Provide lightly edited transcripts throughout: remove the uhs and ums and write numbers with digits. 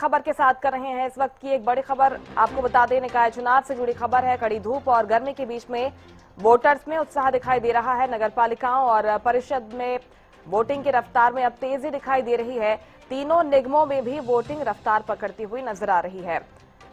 खबर के साथ कर रहे हैं। इस वक्त की एक बड़ी खबर आपको बता दें, निकाय चुनाव से जुड़ी खबर है। कड़ी धूप और गर्मी के बीच में वोटर्स में उत्साह दिखाई दे रहा है। नगर पालिकाओं और परिषद में वोटिंग की रफ्तार में अब तेजी दिखाई दे रही है। तीनों निगमों में भी वोटिंग रफ्तार पकड़ती हुई नजर आ रही है।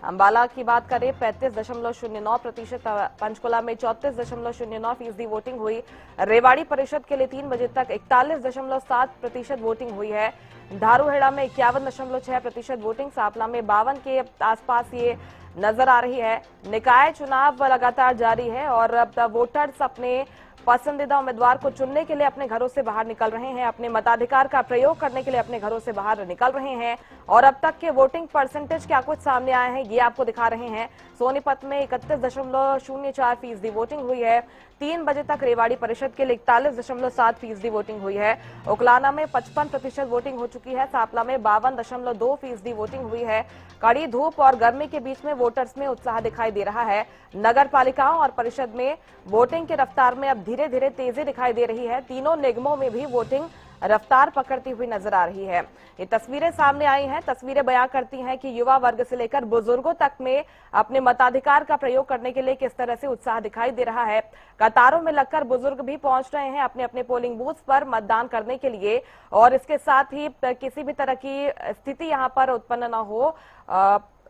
अंबाला की बात करें 35.09%, पंचकुला में 34.09% वोटिंग हुई। रेवाड़ी परिषद के लिए 3 बजे तक 41.7% वोटिंग हुई है। धारूहेड़ा में 51.6% वोटिंग, सापला में 52 के आसपास ये नजर आ रही है। निकाय चुनाव लगातार जारी है और वोटर्स अपने पसंदीदा उम्मीदवार को चुनने के लिए अपने घरों से बाहर निकल रहे हैं, अपने मताधिकार का प्रयोग करने के लिए अपने घरों से बाहर निकल रहे हैं। और अब तक के वोटिंग परसेंटेज क्या कुछ सामने आए हैं ये आपको दिखा रहे हैं। सोनीपत में 31.04% वोटिंग हुई है। 3 बजे तक रेवाड़ी परिषद के लिए 41.7% वोटिंग हुई है। उकलाना में 55% वोटिंग हो चुकी है। सापला में 52.2% वोटिंग हुई है। कड़ी धूप और गर्मी के बीच में वोटर्स में उत्साह दिखाई दे रहा है। नगर पालिकाओं और परिषद में वोटिंग की रफ्तार में अब धीरे धीरे तेजी दिखाई दे रही है। तीनों निगमों में भी वोटिंग रफ्तार पकड़ती हुई नजर आ रही है। ये तस्वीरें सामने आई हैं। तस्वीरें बयां करती हैं कि युवा वर्ग से लेकर बुजुर्गों तक में अपने मताधिकार का प्रयोग करने के लिए किस तरह से उत्साह दिखाई दे रहा है। कतारों में लगकर बुजुर्ग भी पहुंच रहे हैं अपने अपने पोलिंग बूथ पर मतदान करने के लिए। और इसके साथ ही किसी भी तरह की स्थिति यहां पर उत्पन्न न हो,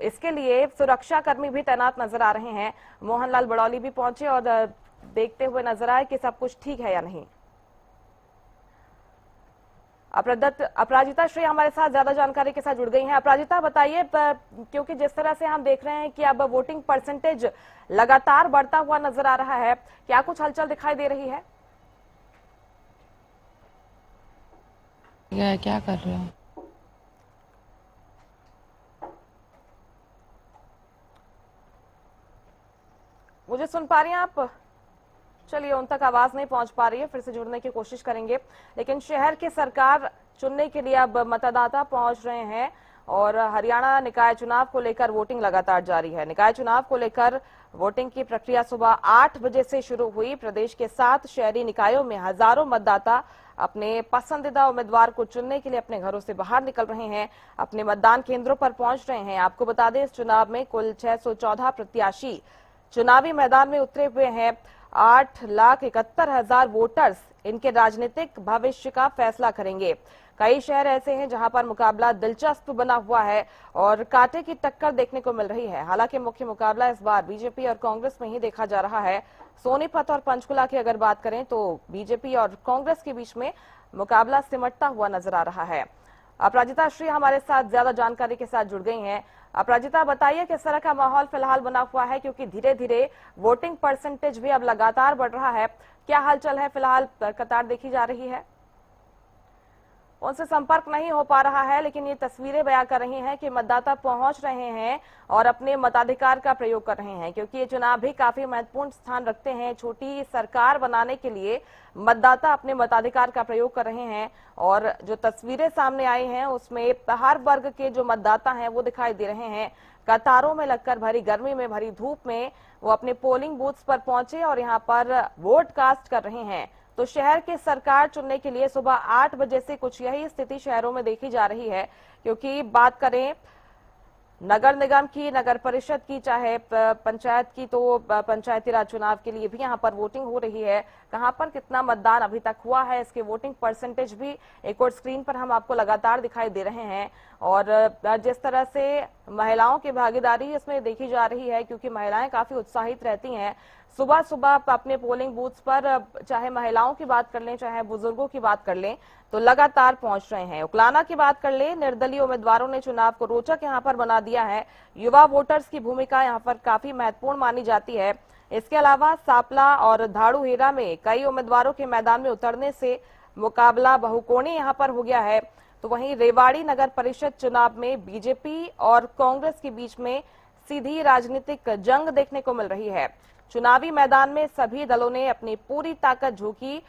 इसके लिए सुरक्षा कर्मी भी तैनात नजर आ रहे हैं। मोहनलाल बड़ौली भी पहुंचे और देखते हुए नजर आए कि सब कुछ ठीक है या नहीं। अपराजिता श्री हमारे साथ ज्यादा जानकारी के साथ जुड़ गई हैं। अपराजिता बताइए, क्योंकि जिस तरह से हम देख रहे हैं कि अब वोटिंग परसेंटेज लगातार बढ़ता हुआ नजर आ रहा है, क्या कुछ हलचल दिखाई दे रही है? क्या कर रहे हो? मुझे सुन पा रही हैं आप? चलिए, उन तक आवाज नहीं पहुंच पा रही है, फिर से जुड़ने की कोशिश करेंगे। लेकिन शहर की सरकार चुनने के लिए अब मतदाता पहुंच रहे हैं और हरियाणा निकाय चुनाव को लेकर वोटिंग लगातार जारी है। निकाय चुनाव को लेकर वोटिंग की प्रक्रिया सुबह 8 बजे से शुरू हुई। प्रदेश के 7 शहरी निकायों में हजारों मतदाता अपने पसंदीदा उम्मीदवार को चुनने के लिए अपने घरों से बाहर निकल रहे हैं, अपने मतदान केंद्रों पर पहुंच रहे हैं। आपको बता दें, इस चुनाव में कुल 614 प्रत्याशी चुनावी मैदान में उतरे हुए हैं। 8,71,000 वोटर्स इनके राजनीतिक भविष्य का फैसला करेंगे। कई शहर ऐसे हैं जहां पर मुकाबला दिलचस्प बना हुआ है और कांटे की टक्कर देखने को मिल रही है। हालांकि मुख्य मुकाबला इस बार बीजेपी और कांग्रेस में ही देखा जा रहा है। सोनीपत और पंचकुला की अगर बात करें तो बीजेपी और कांग्रेस के बीच में मुकाबला सिमटता हुआ नजर आ रहा है। अपराजिता श्री हमारे साथ ज्यादा जानकारी के साथ जुड़ गई हैं। अपराजिता, बताइए किस तरह का माहौल फिलहाल बना हुआ है, क्योंकि धीरे धीरे वोटिंग परसेंटेज भी अब लगातार बढ़ रहा है। क्या हालचाल है? फिलहाल कतार देखी जा रही है, उनसे संपर्क नहीं हो पा रहा है, लेकिन ये तस्वीरें बयां कर रही हैं कि मतदाता पहुंच रहे हैं और अपने मताधिकार का प्रयोग कर रहे हैं, क्योंकि ये चुनाव भी काफी महत्वपूर्ण स्थान रखते हैं। छोटी सरकार बनाने के लिए मतदाता अपने मताधिकार का प्रयोग कर रहे हैं और जो तस्वीरें सामने आई हैं उसमें हर वर्ग के जो मतदाता हैं वो दिखाई दे रहे हैं। कतारों में लगकर भरी गर्मी में, भरी धूप में वो अपने पोलिंग बूथ्स पर पहुंचे और यहाँ पर वोट कास्ट कर रहे हैं। तो शहर की सरकार चुनने के लिए सुबह 8 बजे से कुछ यही स्थिति शहरों में देखी जा रही है, क्योंकि बात करें नगर निगम की, नगर परिषद की, चाहे पंचायत की, तो पंचायती राज चुनाव के लिए भी यहाँ पर वोटिंग हो रही है। कहाँ पर कितना मतदान अभी तक हुआ है, इसके वोटिंग परसेंटेज भी एक और स्क्रीन पर हम आपको लगातार दिखाई दे रहे हैं। और जिस तरह से महिलाओं की भागीदारी इसमें देखी जा रही है, क्योंकि महिलाएं काफी उत्साहित रहती हैं सुबह सुबह अपने पोलिंग बूथ्स पर, चाहे महिलाओं की बात कर लें चाहे बुजुर्गों की बात कर लें, तो लगातार पहुंच रहे हैं। उकलाना की बात कर ले, निर्दलीय उम्मीदवारों ने चुनाव को रोचक यहां पर बना दिया है। युवा वोटर्स की भूमिका यहां पर काफी महत्वपूर्ण मानी जाती है। इसके अलावा सापला और धारूहेड़ा में कई उम्मीदवारों के मैदान में उतरने से मुकाबला बहुकोणीय यहां पर हो गया है। तो वहीं रेवाड़ी नगर परिषद चुनाव में बीजेपी और कांग्रेस के बीच में सीधी राजनीतिक जंग देखने को मिल रही है। चुनावी मैदान में सभी दलों ने अपनी पूरी ताकत झोंकी,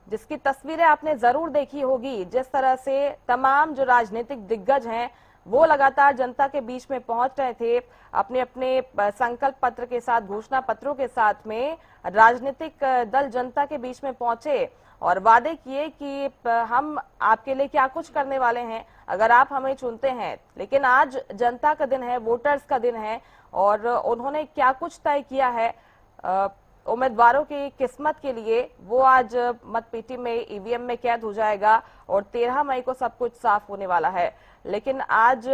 जिसकी तस्वीरें आपने जरूर देखी होगी। जिस तरह से तमाम जो राजनीतिक दिग्गज हैं वो लगातार जनता के बीच में पहुंच रहे थे, अपने अपने संकल्प पत्र के साथ, घोषणा पत्रों के साथ में राजनीतिक दल जनता के बीच में पहुंचे और वादे किए कि हम आपके लिए क्या कुछ करने वाले हैं अगर आप हमें चुनते हैं। लेकिन आज जनता का दिन है, वोटर्स का दिन है और उन्होंने क्या कुछ तय किया है उम्मीदवारों की किस्मत के लिए, वो आज मतपेटी में ईवीएम में कैद हो जाएगा और 13 मई को सब कुछ साफ होने वाला है। लेकिन आज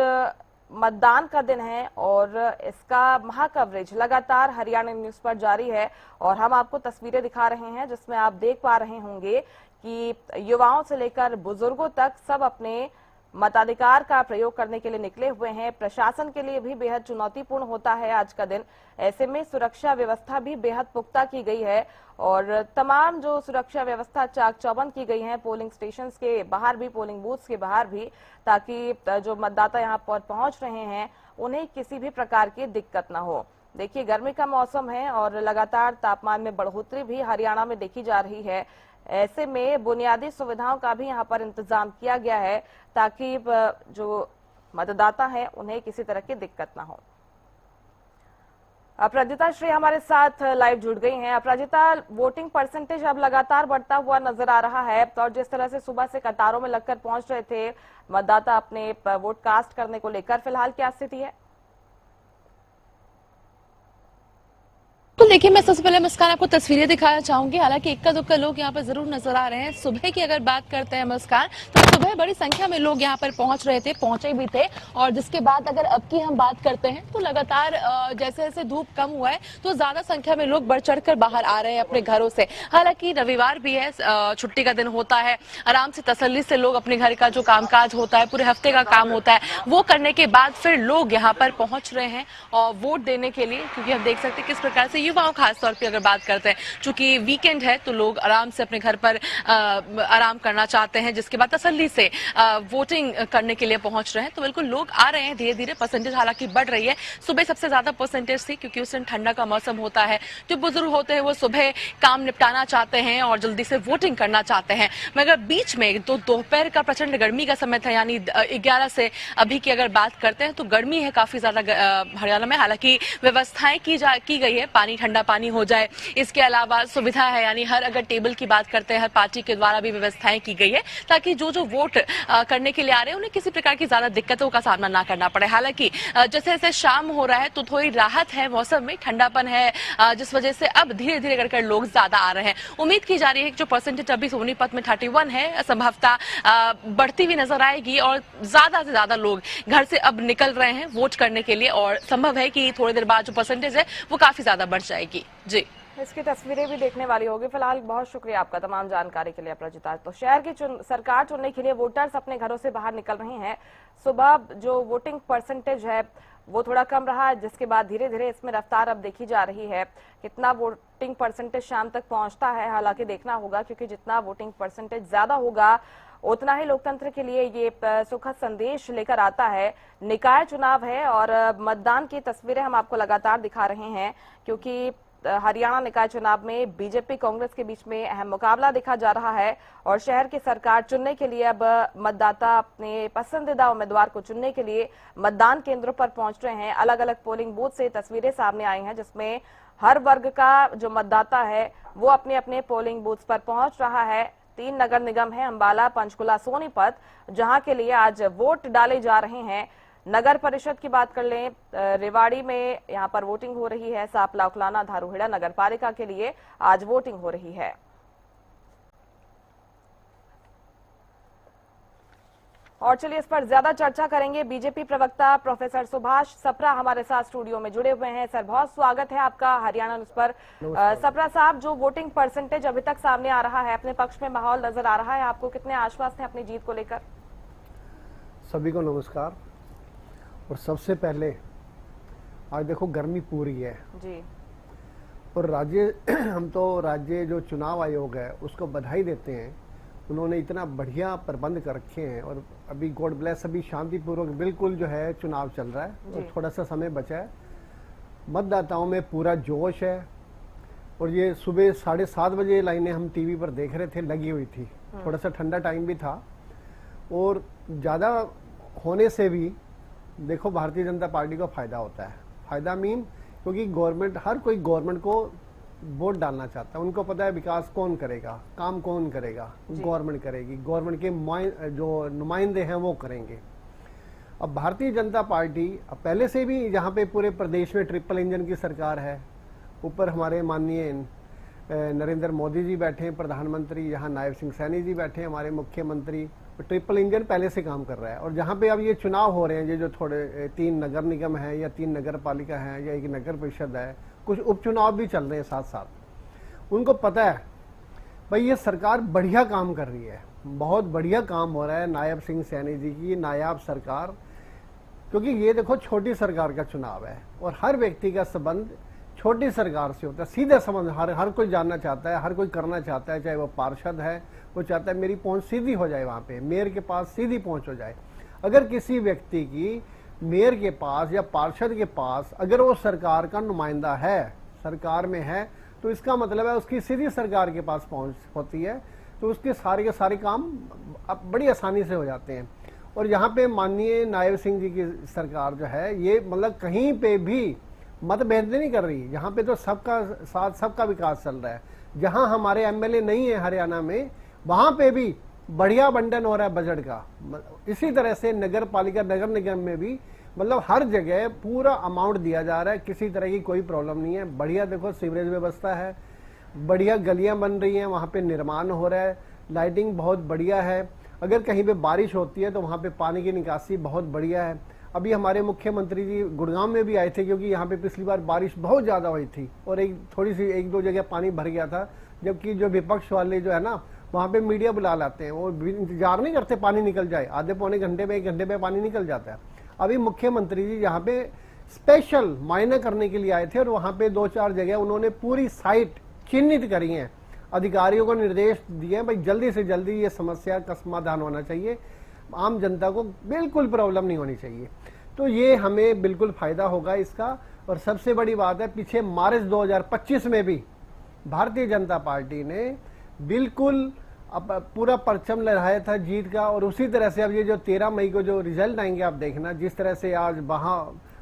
मतदान का दिन है और इसका महाकवरेज लगातार हरियाणा न्यूज पर जारी है और हम आपको तस्वीरें दिखा रहे हैं जिसमें आप देख पा रहे होंगे कि युवाओं से लेकर बुजुर्गों तक सब अपने मताधिकार का प्रयोग करने के लिए निकले हुए हैं। प्रशासन के लिए भी बेहद चुनौतीपूर्ण होता है आज का दिन। ऐसे में सुरक्षा व्यवस्था भी बेहद पुख्ता की गई है और तमाम जो सुरक्षा व्यवस्था चाक चौबंद की गई है पोलिंग स्टेशंस के बाहर भी, पोलिंग बूथ्स के बाहर भी, ताकि जो मतदाता यहाँ पर पहुंच रहे हैं उन्हें किसी भी प्रकार की दिक्कत न हो। देखिए, गर्मी का मौसम है और लगातार तापमान में बढ़ोतरी भी हरियाणा में देखी जा रही है। ऐसे में बुनियादी सुविधाओं का भी यहाँ पर इंतजाम किया गया है ताकि जो मतदाता हैं उन्हें किसी तरह की दिक्कत ना हो। अपराजिता श्री हमारे साथ लाइव जुड़ गई हैं। अपराजिता, वोटिंग परसेंटेज अब लगातार बढ़ता हुआ नजर आ रहा है और जिस तरह से सुबह से कतारों में लगकर पहुंच रहे थे मतदाता अपने वोट कास्ट करने को लेकर, फिलहाल क्या स्थिति है? तो देखिए, मैं सबसे पहले मुस्कान आपको तस्वीरें दिखाना चाहूंगी। हालांकि इक्का दुक्का लोग यहाँ पर जरूर नजर आ रहे हैं। सुबह की अगर बात करते हैं मुस्कान, तो सुबह बड़ी संख्या में लोग यहाँ पर पहुंच रहे थे, पहुंचे भी थे। और जिसके बाद अगर अब की हम बात करते हैं तो लगातार जैसे जैसे धूप कम हुआ है तो ज्यादा संख्या में लोग बढ़ चढ़ कर बाहर आ रहे हैं अपने घरों से। हालांकि रविवार भी है, छुट्टी का दिन होता है, आराम से तसल्ली से लोग अपने घर का जो कामकाज होता है, पूरे हफ्ते का काम होता है, वो करने के बाद फिर लोग यहाँ पर पहुंच रहे हैं और वोट देने के लिए। क्योंकि हम देख सकते हैं किस प्रकार से युवाओं खासतौर पे अगर बात करते हैं, चूंकि वीकेंड है तो लोग आराम से अपने घर पर आराम करना चाहते हैं, जिसके बाद तसल्ली से वोटिंग करने के लिए पहुंच रहे हैं। तो बिल्कुल लोग आ रहे हैं धीरे धीरे। परसेंटेज हालांकि बढ़ रही है। सुबह सबसे ज्यादा परसेंटेज थी क्योंकि उस दिन ठंडा का मौसम होता है। जो बुजुर्ग होते हैं वो सुबह काम निपटाना चाहते हैं और जल्दी से वोटिंग करना चाहते हैं। मगर बीच में तो दोपहर का प्रचंड गर्मी का समय था, यानी 11 से अभी की अगर बात करते हैं तो गर्मी है काफी ज्यादा हरियाणा में। हालांकि व्यवस्थाएं की गई है, पानी ठंडा पानी हो जाए, इसके अलावा सुविधा है, यानी हर अगर टेबल की बात करते हैं हर पार्टी के द्वारा भी व्यवस्थाएं की गई है ताकि जो वोट करने के लिए आ रहे हैं उन्हें किसी प्रकार की ज्यादा दिक्कतों का सामना ना करना पड़े। हालांकि जैसे जैसे शाम हो रहा है तो थोड़ी राहत है, मौसम में ठंडापन है, जिस वजह से अब धीरे धीरे कर लोग ज्यादा आ रहे हैं। उम्मीद की जा रही है कि जो परसेंटेज अभी सोनीपत में 31 है, संभवतः बढ़ती हुई नजर आएगी और ज्यादा से ज्यादा लोग घर से अब निकल रहे हैं वोट करने के लिए और संभव है कि थोड़ी देर बाद जो परसेंटेज है वो काफी ज्यादा बढ़ जाएगी। जी, इसकी तस्वीरें भी देखने वाली होगी। फिलहाल बहुत शुक्रिया आपका तमाम जानकारी के लिए अपराजिता। तो शहर की सरकार चुनने के लिए वोटर्स अपने घरों से बाहर निकल रहे हैं। सुबह जो वोटिंग परसेंटेज है वो थोड़ा कम रहा, जिसके बाद धीरे धीरे इसमें रफ्तार अब देखी जा रही है। कितना वोटिंग परसेंटेज शाम तक पहुंचता है हालांकि देखना होगा, क्योंकि जितना वोटिंग परसेंटेज ज्यादा होगा उतना ही लोकतंत्र के लिए ये सुखद संदेश लेकर आता है। निकाय चुनाव है और मतदान की तस्वीरें हम आपको लगातार दिखा रहे हैं, क्योंकि हरियाणा निकाय चुनाव में बीजेपी कांग्रेस के बीच में अहम मुकाबला देखा जा रहा है और शहर की सरकार चुनने के लिए अब मतदाता अपने पसंदीदा उम्मीदवार को चुनने के लिए मतदान केंद्रों पर पहुंच रहे हैं। अलग अलग पोलिंग बूथ से तस्वीरें सामने आई हैं जिसमें हर वर्ग का जो मतदाता है वो अपने अपने पोलिंग बूथ पर पहुंच रहा है। 3 नगर निगम है, अंबाला, पंचकुला, सोनीपत, जहां के लिए आज वोट डाले जा रहे हैं। नगर परिषद की बात कर लें, रेवाड़ी में यहां पर वोटिंग हो रही है। सापला, उखलाना, धारूहेड़ा नगर पालिका के लिए आज वोटिंग हो रही है। और चलिए इस पर ज्यादा चर्चा करेंगे। बीजेपी प्रवक्ता प्रोफेसर सुभाष सप्रा हमारे साथ स्टूडियो में जुड़े हुए हैं। सर, बहुत स्वागत है आपका हरियाणा न्यूज पर। सप्रा साहब, जो वोटिंग परसेंटेज अभी तक सामने आ रहा है, अपने पक्ष में माहौल नजर आ रहा है, आपको कितने आश्वस्त हैं अपनी जीत को लेकर? सभी को नमस्कार। और सबसे पहले आज देखो गर्मी पूरी है जी, और हम तो राज्य जो चुनाव आयोग है उसको बधाई देते हैं। उन्होंने इतना बढ़िया प्रबंध कर रखे हैं और अभी गॉड ब्लेस, अभी शांतिपूर्वक बिल्कुल जो है चुनाव चल रहा है और थोड़ा सा समय बचा है। मतदाताओं में पूरा जोश है और ये सुबह 7:30 बजे लाइनें हम टीवी पर देख रहे थे, लगी हुई थी। थोड़ा सा ठंडा टाइम भी था और ज़्यादा होने से भी देखो भारतीय जनता पार्टी को फायदा होता है। फायदा मीन क्योंकि गवर्नमेंट, हर कोई गवर्नमेंट को वोट डालना चाहता है। उनको पता है विकास कौन करेगा, काम कौन करेगा, गवर्नमेंट करेगी, गवर्नमेंट के जो नुमाइंदे हैं वो करेंगे। अब भारतीय जनता पार्टी अब पहले से भी यहाँ पे पूरे प्रदेश में ट्रिपल इंजन की सरकार है। ऊपर हमारे माननीय नरेंद्र मोदी जी बैठे हैं प्रधानमंत्री, यहाँ नायब सिंह सैनी जी बैठे हैं हमारे मुख्यमंत्री। ट्रिपल इंजन पहले से काम कर रहा है। और जहाँ पे अब ये चुनाव हो रहे हैं, ये जो थोड़े 3 नगर निगम है या 3 नगर पालिका है या 1 नगर परिषद है, कुछ उपचुनाव भी चल रहे हैं साथ साथ। उनको पता है भाई ये सरकार बढ़िया काम कर रही है, बहुत बढ़िया काम हो रहा है नायब सिंह सैनी जी की नायाब सरकार। क्योंकि ये देखो छोटी सरकार का चुनाव है और हर व्यक्ति का संबंध छोटी सरकार से होता है, सीधे संबंध हर कोई जानना चाहता है, हर कोई करना चाहता है। चाहे वो पार्षद है, वो चाहता है मेरी पहुंच सीधी हो जाए, वहां पे मेयर के पास सीधी पहुंच हो जाए। अगर किसी व्यक्ति की मेयर के पास या पार्षद के पास अगर वो सरकार का नुमाइंदा है, सरकार में है, तो इसका मतलब है उसकी सीधी सरकार के पास पहुंच होती है, तो उसके सारे के सारे काम अब बड़ी आसानी से हो जाते हैं। और यहाँ पे माननीय नायब सिंह जी की सरकार जो है ये मतलब कहीं पे भी मतभेद नहीं कर रही। यहाँ पे तो सबका साथ सबका विकास चल रहा है। जहाँ हमारे एमएलए नहीं है हरियाणा में, वहां पे भी बढ़िया बंटन हो रहा है बजट का। इसी तरह से नगर पालिका नगर निगम में भी मतलब हर जगह पूरा अमाउंट दिया जा रहा है, किसी तरह की कोई प्रॉब्लम नहीं है। बढ़िया देखो सीवरेज व्यवस्था है, बढ़िया गलियां बन रही हैं, वहां पे निर्माण हो रहा है, लाइटिंग बहुत बढ़िया है। अगर कहीं पे बारिश होती है तो वहां पे पानी की निकासी बहुत बढ़िया है। अभी हमारे मुख्यमंत्री जी गुड़गांव में भी आए थे, क्योंकि यहाँ पे पिछली बार बारिश बहुत ज्यादा हुई थी और थोड़ी सी 1-2 जगह पानी भर गया था। जबकि जो विपक्ष वाले जो है ना, वहां पे मीडिया बुला लाते हैं, वो इंतजार नहीं करते पानी निकल जाए, आधे पौने घंटे में 1 घंटे में पानी निकल जाता है। अभी मुख्यमंत्री जी यहाँ पे स्पेशल मायने करने के लिए आए थे और वहां पे 2-4 जगह उन्होंने पूरी साइट चिन्हित करी है, अधिकारियों को निर्देश दिए भाई जल्दी से जल्दी ये समस्या का समाधान होना चाहिए, आम जनता को बिल्कुल प्रॉब्लम नहीं होनी चाहिए। तो ये हमें बिल्कुल फायदा होगा इसका। और सबसे बड़ी बात है, पीछे मार्च 2025 में भी भारतीय जनता पार्टी ने बिल्कुल पूरा परचम लहराया था जीत का। और उसी तरह से अब ये जो 13 मई को जो रिजल्ट आएंगे, आप देखना जिस तरह से आज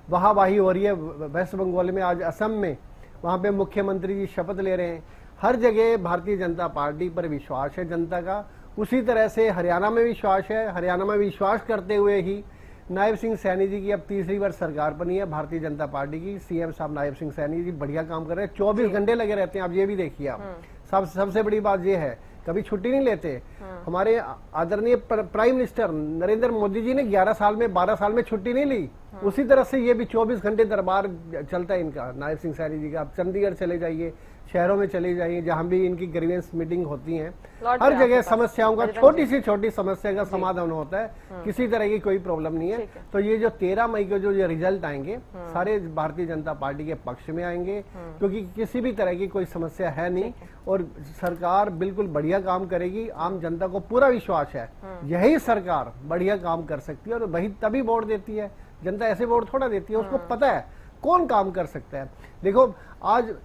वाहवाही हो रही है वेस्ट बंगाल में, आज असम में वहां पे मुख्यमंत्री जी शपथ ले रहे हैं। हर जगह भारतीय जनता पार्टी पर विश्वास है जनता का। उसी तरह से हरियाणा में विश्वास है। हरियाणा में विश्वास करते हुए ही नायब सिंह सैनी जी की अब तीसरी बार सरकार बनी है भारतीय जनता पार्टी की। सीएम साहब नायब सिंह सैनी जी बढ़िया काम कर रहे हैं, 24 घंटे लगे रहते हैं। आप ये भी देखिए, आप सबसे बड़ी बात ये है कभी छुट्टी नहीं लेते। हमारे आदरणीय प्राइम मिनिस्टर नरेंद्र मोदी जी ने 11 साल में 12 साल में छुट्टी नहीं ली। उसी तरह से ये भी 24 घंटे दरबार चलता है इनका, नायब सिंह सैनी जी का। आप चंडीगढ़ चले जाइए, शहरों में चले जाइए, जहां भी इनकी ग्रीवेंस मीटिंग होती हैं, हर जगह समस्याओं का छोटी सी छोटी समस्या का समाधान होता है, किसी तरह की कोई प्रॉब्लम नहीं है। तो ये जो 13 मई को जो ये रिजल्ट आएंगे सारे भारतीय जनता पार्टी के पक्ष में आएंगे, क्योंकि किसी भी तरह की कोई समस्या है नहीं और सरकार बिल्कुल बढ़िया काम करेगी। आम जनता को पूरा विश्वास है यही सरकार बढ़िया काम कर सकती है और वही तभी वोट देती है। जनता ऐसे वोट थोड़ा देती है, उसको पता है कौन काम कर सकता है। देखो आज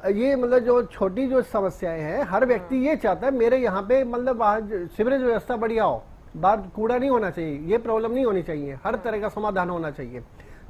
ये मतलब जो छोटी जो समस्याएं हैं, हर व्यक्ति ये चाहता है मेरे यहाँ पे मतलब आज सीवरेज व्यवस्था बढ़िया हो, बाहर कूड़ा नहीं होना चाहिए, ये प्रॉब्लम नहीं होनी चाहिए, हर तरह का समाधान होना चाहिए।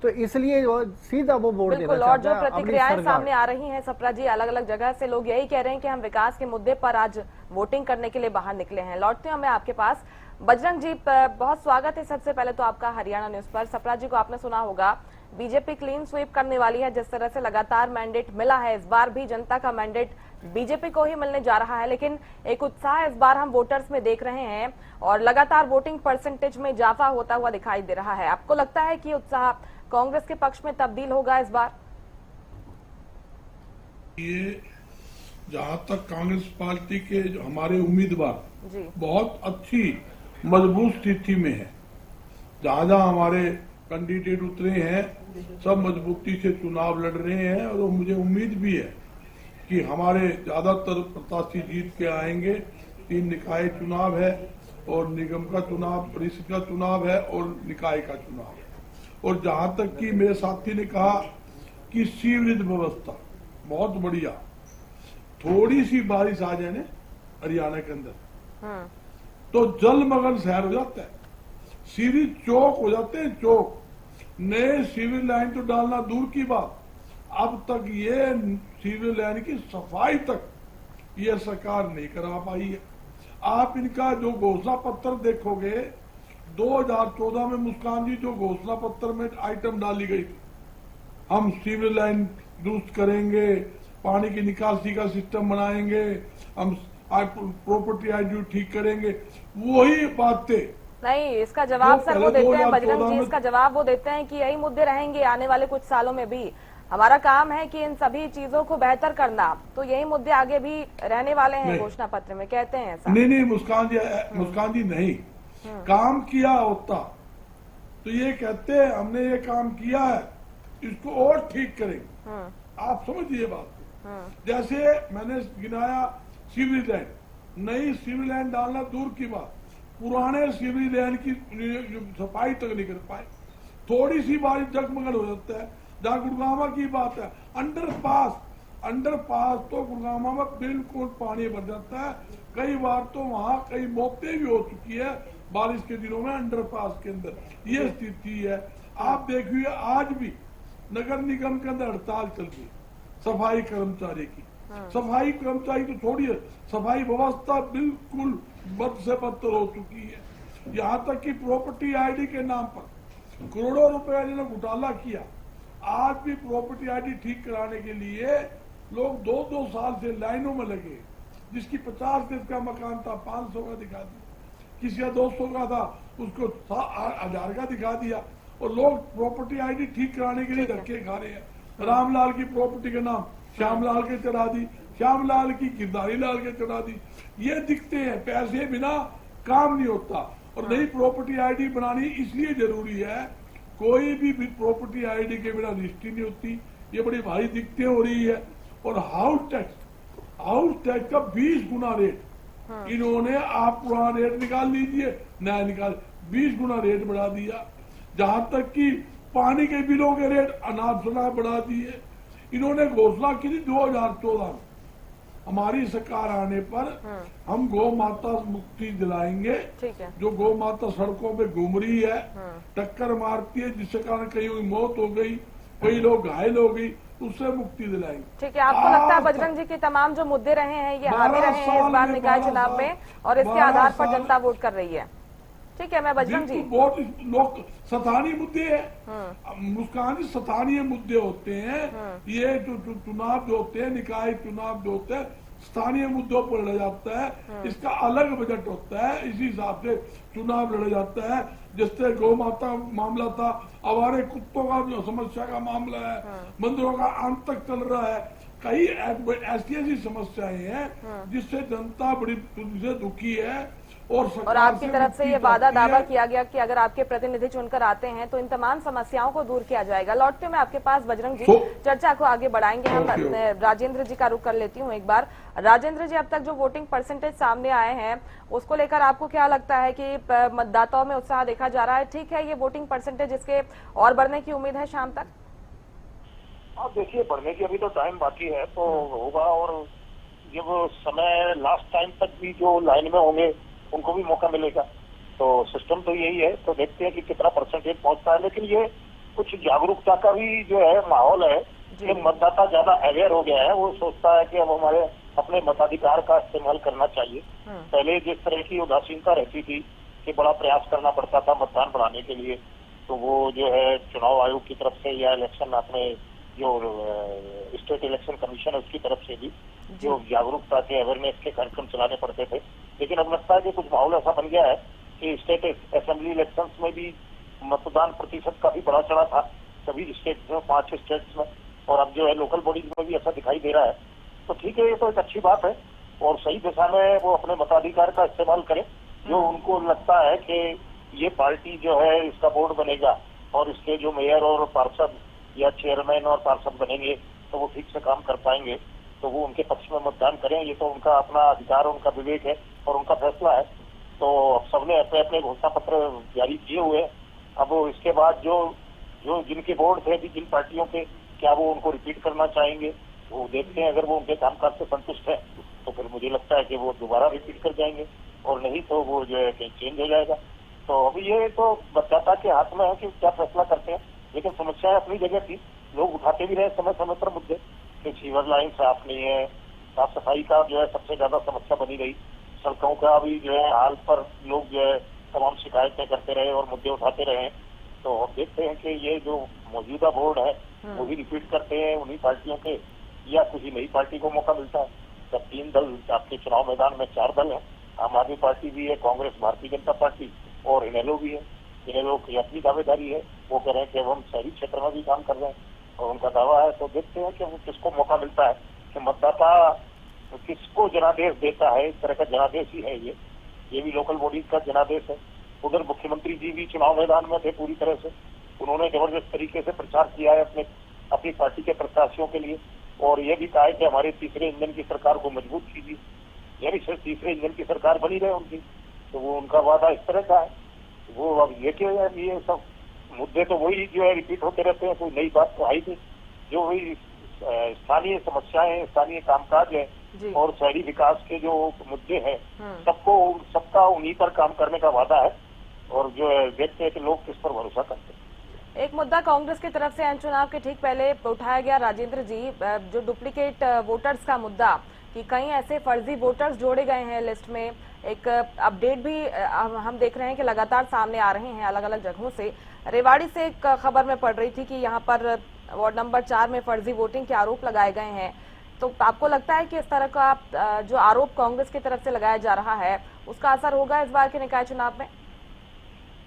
तो इसलिए जो सीधा वो वोट देना चाहता है। और जो प्रतिक्रियाएं सामने आ रही हैं सप्रा जी, अलग अलग जगह से लोग यही कह रहे हैं कि हम विकास के मुद्दे पर आज वोटिंग करने के लिए बाहर निकले हैं। लौटते हैं मैं आपके पास। बजरंग जी, बहुत स्वागत है सबसे पहले तो आपका हरियाणा न्यूज पर। सप्रा जी को आपने सुना होगा, बीजेपी क्लीन स्वीप करने वाली है। जिस तरह से लगातार मैंडेट मिला है, इस बार भी जनता का मैंडेट बीजेपी को ही मिलने जा रहा है, लेकिन एक उत्साह इस बार हम वोटर्स में देख रहे हैं और लगातार वोटिंग परसेंटेज में इजाफा होता हुआ दिखाई दे रहा है। आपको लगता है कि उत्साह कांग्रेस के पक्ष में तब्दील होगा इस बार? ये जहां तक कांग्रेस पार्टी के जो हमारे उम्मीदवार बहुत अच्छी मजबूत स्थिति में है, जहां जहां हमारे कैंडिडेट उतरे हैं सब मजबूती से चुनाव लड़ रहे हैं और मुझे उम्मीद भी है कि हमारे ज्यादातर प्रत्याशी जीत के आएंगे। 3 निकाय चुनाव है और निगम का चुनाव, परिषद का चुनाव है और निकाय का चुनाव है। और जहां तक कि मेरे साथी ने कहा कि सीवरेज व्यवस्था बहुत बढ़िया, थोड़ी सी बारिश आ जाए ना हरियाणा के अंदर तो जलमग्न शहर हो जाता है, सीवरेज चौक हो जाते हैं, चौक। नए सीवरेज लाइन तो डालना दूर की बात, अब तक ये सीवरेज लाइन की सफाई तक ये सरकार नहीं करा पाई है। आप इनका जो घोषणा पत्र देखोगे 2014 में मुस्कान जी जो घोषणा पत्र में आइटम डाली गई थी, हम सीवरेज लाइन दुरुस्त करेंगे, पानी की निकासी का सिस्टम बनाएंगे, हम प्रॉपर्टी आईडी ठीक करेंगे, वही बातें नहीं। इसका जवाब सर वो देते हैं बजरंग जी, इसका जवाब वो देते हैं कि यही मुद्दे रहेंगे आने वाले कुछ सालों में भी। हमारा काम है कि इन सभी चीजों को बेहतर करना, तो यही मुद्दे आगे भी रहने वाले हैं घोषणा पत्र में, कहते हैं ऐसा। नहीं मुस्कान जी नहीं, काम किया होता तो ये कहते हैं हमने ये काम किया है, इसको और ठीक करेंगे। आप समझिए बात को। जैसे मैंने गिनाया सीवरेज लाइन, नई सीवरेज लाइन डालना दूर की बात, पुराने सीवरेज लाइन की सफाई तक नहीं कर पाए। थोड़ी सी बारिश जगमगल हो जाता है। जहाँ गुड़गामा की बात है, अंडरपास तो गुड़गामा में बिल्कुल पानी भर जाता है। कई बार तो वहाँ कई मौतें भी हो चुकी है बारिश के दिनों में अंडरपास के अंदर, ये स्थिति है। आप देखिए आज भी नगर निगम के अंदर हड़ताल चल रही है सफाई कर्मचारी की। सफाई कर्मचारी तो छोड़िए, सफाई व्यवस्था बिल्कुल बद से बदतर हो चुकी है। यहाँ तक कि प्रॉपर्टी आईडी के नाम पर करोड़ों रुपए जिन्होंने घोटाला किया, आज भी प्रॉपर्टी आईडी ठीक कराने के लिए लोग 2-2 साल से लाइनों में लगे। जिसकी 50 गज का मकान था 500 का दिखा दिया, किसी का 200 का था उसको 1000 का दिखा दिया, और लोग प्रॉपर्टी आईडी ठीक कराने के लिए धक्के खा रहे हैं। रामलाल की प्रॉपर्टी के नाम श्यामलाल के चढ़ा दी, श्यामलाल की गिरधारी लाल के चढ़ा दी। ये दिखते हैं, पैसे बिना काम नहीं होता। और नई प्रॉपर्टी आईडी बनानी इसलिए जरूरी है, कोई भी प्रॉपर्टी आईडी के बिना रजिस्ट्री नहीं होती। ये बड़ी भारी दिक्कतें हो रही है। और हाउस टैक्स का 20 गुना रेट इन्होंने, आप पुराना रेट निकाल लीजिए, नया निकाल, 20 गुना रेट बढ़ा दिया। जहां तक कि पानी के बिलों के रेट अनाप शनाप बढ़ा दिए। इन्होंने घोषणा की थी 2014 में, हमारी सरकार आने पर हम गौ माता मुक्ति दिलाएंगे। जो गौ माता सड़कों पे घूम रही है, टक्कर मारती है, जिसके कारण कहीं मौत हो गई, कई लोग घायल हो गई, उससे मुक्ति दिलाएंगे। ठीक है, आपको लगता है बजरंग जी के तमाम जो मुद्दे रहे हैं ये हावी रहे हैं इस बार निकाय चुनाव में, और इसके आधार पर जनता वोट कर रही है? ठीक है, मैं बजरंग जी बहुत लोग स्थानीय मुद्दे हैं मुस्कान जी, स्थानीय मुद्दे होते हैं। ये जो चुनाव जो होते हैं, निकाय चुनाव जो होते हैं, स्थानीय मुद्दों पर लड़ा जाता है। इसका अलग बजट होता है, इसी हिसाब से चुनाव लड़ा जाता है। जैसे गौ माता मामला था, आवारे कुत्तों का जो समस्या का मामला है, मंदिरों का अंत तक चल रहा है। कई ऐसी समस्याएं हैं जिससे जनता बड़ी दुखी है। और आपकी तरफ से ये वादा दावा किया गया कि अगर आपके प्रतिनिधि चुनकर आते हैं तो इन तमाम समस्याओं को दूर किया जाएगा। लौटते मैं आपके पास बजरंग जी, चर्चा को आगे बढ़ाएंगे। हम राजेंद्र जी का रुख कर लेती हूँ एक बार। राजेंद्र जी, अब तक जो वोटिंग परसेंटेज सामने आए हैं उसको लेकर आपको क्या लगता है कि मतदाताओं में उत्साह देखा जा रहा है? ठीक है, ये वोटिंग परसेंटेज इसके और बढ़ने की उम्मीद है शाम तक? आप देखिए, बढ़ने की अभी तो टाइम बाकी है, तो होगा। और जब समय लास्ट टाइम तक भी जो लाइन में होंगे उनको भी मौका मिलेगा। तो सिस्टम तो यही है, तो देखते हैं कि कितना परसेंटेज पहुंचता है। लेकिन ये कुछ जागरूकता का भी जो है माहौल है कि मतदाता ज्यादा अवेयर हो गया है। वो सोचता है कि अब हमारे अपने मताधिकार का इस्तेमाल करना चाहिए। पहले जिस तरह की उदासीनता रहती थी कि बड़ा प्रयास करना पड़ता था मतदान बढ़ाने के लिए, तो वो जो है चुनाव आयोग की तरफ से या इलेक्शन अपने जो स्टेट इलेक्शन कमीशन है उसकी तरफ से भी जो जागरूकता के अवेयरनेस के कार्यक्रम चलाने पड़ते थे। लेकिन अब लगता है कि कुछ माहौल ऐसा बन गया है कि स्टेट असेंबली इलेक्शंस में भी मतदान प्रतिशत काफी बड़ा चढ़ा था सभी स्टेट्स में, 5 स्टेट्स में, और अब जो है लोकल बॉडीज में भी ऐसा दिखाई दे रहा है। तो ठीक है, ये तो एक अच्छी बात है और सही दिशा में वो अपने मताधिकार का इस्तेमाल करें। जो उनको लगता है कि ये पार्टी जो है इसका बोर्ड बनेगा और इसके जो मेयर और पार्षद या चेयरमैन और पार्षद बनेंगे तो वो ठीक से काम कर पाएंगे, तो वो उनके पक्ष में मतदान करें। ये तो उनका अपना अधिकार, उनका विवेक है और उनका फैसला है। तो अब सबने अपने अपने घोषणा पत्र जारी किए हुए हैं। अब इसके बाद जो जिनके बोर्ड थे भी जिन पार्टियों के, क्या वो उनको रिपीट करना चाहेंगे, वो देखते हैं। अगर वो उनके कामकाज से संतुष्ट है तो फिर मुझे लगता है कि वो दोबारा रिपीट कर जाएंगे, और नहीं तो वो जो है कहीं चेंज हो जाएगा। तो अभी ये तो मतदाता के हाथ में है कि क्या फैसला करते हैं। लेकिन समस्याएं अपनी जगह थी लोग उठाते भी रहे समय समय पर मुद्दे कि सीवर लाइन साफ नहीं है, साफ सफाई का जो है सबसे ज्यादा समस्या बनी रही, सड़कों का भी जो है हाल पर लोग जो है तमाम शिकायतें करते रहे और मुद्दे उठाते रहे। तो अब देखते हैं कि ये जो मौजूदा बोर्ड है वो भी रिपीट करते हैं उन्हीं पार्टियों के, या किसी नई पार्टी को मौका मिलता है। जब 3 दल आपके चुनाव मैदान में 4 दल है, आम आदमी पार्टी भी है, कांग्रेस, भारतीय जनता पार्टी और इनेलो भी है। इनेलो की अपनी दावेदारी है, वो कह रहे हैं कि हम शहरी क्षेत्र में भी काम कर रहे हैं और उनका दावा है। तो देखते हैं कि वो किसको मौका मिलता है कि मतदाता किसको जनादेश देता है। इस तरह का जनादेश ही है ये भी लोकल बॉडीज का जनादेश है। उधर मुख्यमंत्री जी भी चुनाव मैदान में थे पूरी तरह से, उन्होंने जबरदस्त तरीके से प्रचार किया है अपनी पार्टी के प्रत्याशियों के लिए और ये भी कहा है कि हमारे तीसरे इंजन की सरकार को मजबूत कीजिए, यानी सिर्फ तीसरे इंजन की सरकार बनी रहे उनकी। तो वो उनका वादा इस तरह का है। वो अब ये सब मुद्दे तो वही जो है रिपीट होते रहते हैं, कोई नई बात तो आई नहीं। जो वही स्थानीय समस्याएं, स्थानीय कामकाज है और शहरी विकास के जो मुद्दे हैं सबका उन्हीं पर काम करने का वादा है और जो है देखते हैं कि लोग किस पर भरोसा करते हैं। एक मुद्दा कांग्रेस की तरफ से चुनाव के ठीक पहले उठाया गया राजेंद्र जी, जो डुप्लीकेट वोटर्स का मुद्दा कि कई ऐसे फर्जी वोटर्स जोड़े गए हैं लिस्ट में। एक अपडेट भी हम देख रहे हैं कि लगातार सामने आ रहे हैं अलग अलग जगहों से। रेवाड़ी से एक खबर में पढ़ रही थी कि यहाँ पर वार्ड नंबर 4 में फर्जी वोटिंग के आरोप लगाए गए हैं। तो आपको लगता है कि इस तरह का जो आरोप कांग्रेस की तरफ से लगाया जा रहा है उसका असर होगा इस बार के निकाय चुनाव में?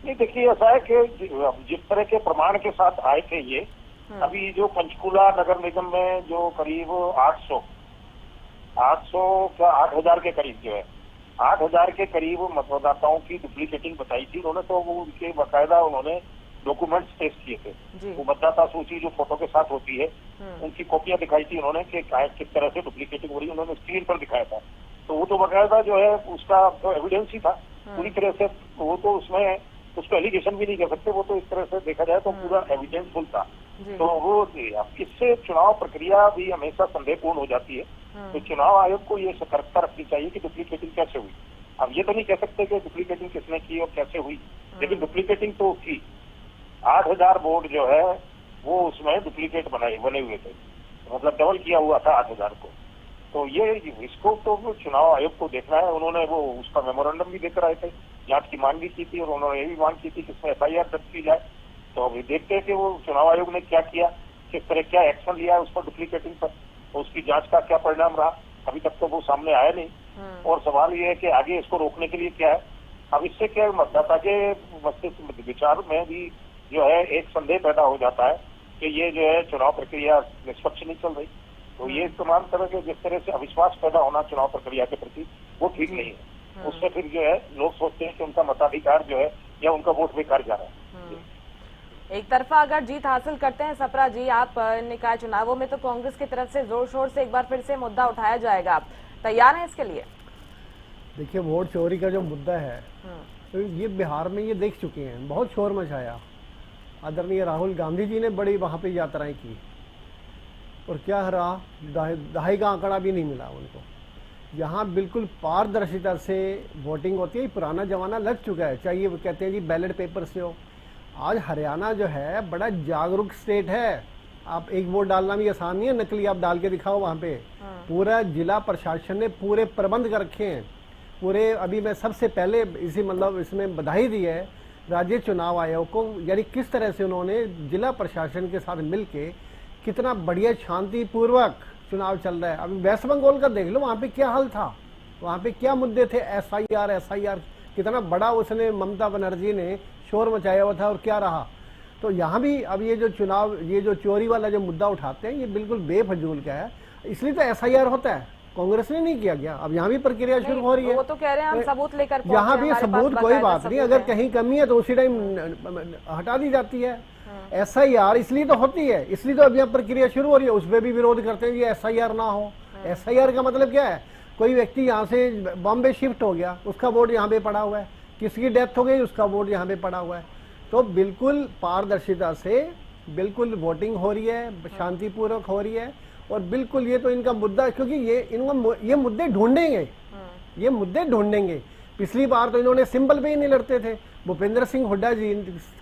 नहीं, देखिए ऐसा है कि जिस तरह के प्रमाण के साथ आए थे ये, अभी जो पंचकूला नगर निगम में जो करीब 800 क्या 8000 के करीब जो है 8000 के करीब मतदाताओं की डुप्लीकेटिंग बताई थी उन्होंने। तो वो उनके बाकायदा उन्होंने डॉक्यूमेंट्स पेश किए थे। वो मतदाता सूची जो फोटो के साथ होती है उनकी कॉपियां दिखाई थी उन्होंने कि किस तरह से डुप्लीकेटिंग हो रही है, उन्होंने स्क्रीन पर दिखाया था। तो वो तो बाकायदा जो है उसका तो एविडेंस ही था पूरी तरह से। वो तो उसमें उसको एलिगेशन भी नहीं कर सकते, वो तो इस तरह से देखा जाए तो पूरा एविडेंसफुल था। तो वो इससे चुनाव प्रक्रिया भी हमेशा संदेहपूर्ण हो जाती है। तो चुनाव आयोग को ये सतर्कता रखनी चाहिए कि डुप्लीकेटिंग कैसे हुई। अब ये तो नहीं कह सकते कि डुप्लीकेटिंग किसने की और कैसे हुई, लेकिन डुप्लीकेटिंग तो की। 8000 वोट जो है वो उसमें डुप्लीकेट बने हुए थे, मतलब डबल किया हुआ था 8000 को। तो ये इसको तो चुनाव आयोग को देखना है। उन्होंने वो उसका मेमोरेंडम भी देकर आए थे, जांच की मांग भी की थी और उन्होंने ये भी मांग की थी कि इसमें FIR दर्ज की जाए। तो अभी देखते हैं कि वो चुनाव आयोग ने क्या किया, किस तरह क्या एक्शन लिया है उस पर डुप्लीकेटिंग पर, तो उसकी जांच का क्या परिणाम रहा। अभी तक तो वो सामने आया नहीं और सवाल ये है कि आगे इसको रोकने के लिए क्या है। अब इससे क्या मतदाता के मस्तिष्क विचार में भी जो है एक संदेह पैदा हो जाता है कि ये जो है चुनाव प्रक्रिया निष्पक्ष नहीं चल रही। तो ये तमाम तरह के जिस तरह से अविश्वास पैदा होना चुनाव प्रक्रिया के प्रति वो ठीक नहीं है। उससे फिर जो है लोग सोचते हैं कि उनका मताधिकार जो है या उनका वोट बेकार जा रहा है। एक तरफा अगर जीत हासिल करते हैं सप्रा जी आप निकाय चुनावों में, तो कांग्रेस की तरफ से जोर शोर से एक बार फिर से मुद्दा उठाया जाएगा, तैयार हैं इसके लिए? देखिए, वोट चोरी का जो मुद्दा है तो ये बिहार में ये देख चुके हैं, बहुत शोर मचाया। आदरणीय राहुल गांधी जी ने बड़ी वहां पे यात्राएं की और क्या रहा, दहाई का आंकड़ा भी नहीं मिला उनको। यहाँ बिल्कुल पारदर्शिता से वोटिंग होती है। पुराना जमाना लग चुका है, चाहे वो कहते हैं जी बैलेट पेपर से हो। आज हरियाणा जो है बड़ा जागरूक स्टेट है। आप एक वोट डालना भी आसान नहीं है, नकली आप डाल के दिखाओ वहाँ पे। पूरा जिला प्रशासन ने पूरे प्रबंध कर रखे हैं पूरे। अभी मैं सबसे पहले इसमें बधाई दी है राज्य चुनाव आयोग को, यानी किस तरह से उन्होंने जिला प्रशासन के साथ मिलके कितना बढ़िया शांतिपूर्वक चुनाव चल रहा है। अभी वेस्ट बंगाल का देख लो, वहाँ पे क्या हाल था, वहाँ पे क्या मुद्दे थे। SIR कितना बड़ा उसने ममता बनर्जी ने शोर मचाया हुआ था और क्या रहा। तो यहाँ भी अब ये जो चुनाव, ये जो चोरी वाला जो मुद्दा उठाते हैं, ये बिल्कुल बेफजूल का है। इसलिए तो SIR होता है, कांग्रेस ने नहीं किया गया। अब यहाँ भी प्रक्रिया शुरू हो रही है। वो तो कह रहे हैं हम सबूत लेकर, यहाँ भी सबूत कोई बात नहीं, अगर कहीं कमी है तो उसी टाइम हटा दी जाती है। SIR इसलिए तो होती है, इसलिए तो अब यहाँ प्रक्रिया शुरू हो रही है। उस पर भी विरोध करते हैं कि SIR ना हो। SIR का मतलब क्या है, कोई व्यक्ति यहाँ से बॉम्बे शिफ्ट हो गया, उसका वोट यहाँ पे पड़ा हुआ है, किसी की डेथ हो गई, उसका वोट यहाँ पे पड़ा हुआ है। तो बिल्कुल पारदर्शिता से बिल्कुल वोटिंग हो रही है, शांतिपूर्वक हो रही है। और बिल्कुल ये तो इनका मुद्दा, क्योंकि ये मुद्दे ढूंढेंगे, ये मुद्दे ढूंढेंगे। पिछली बार तो इन्होंने सिंबल पे ही नहीं लड़ते थे, भूपेंद्र सिंह हुड्डा जी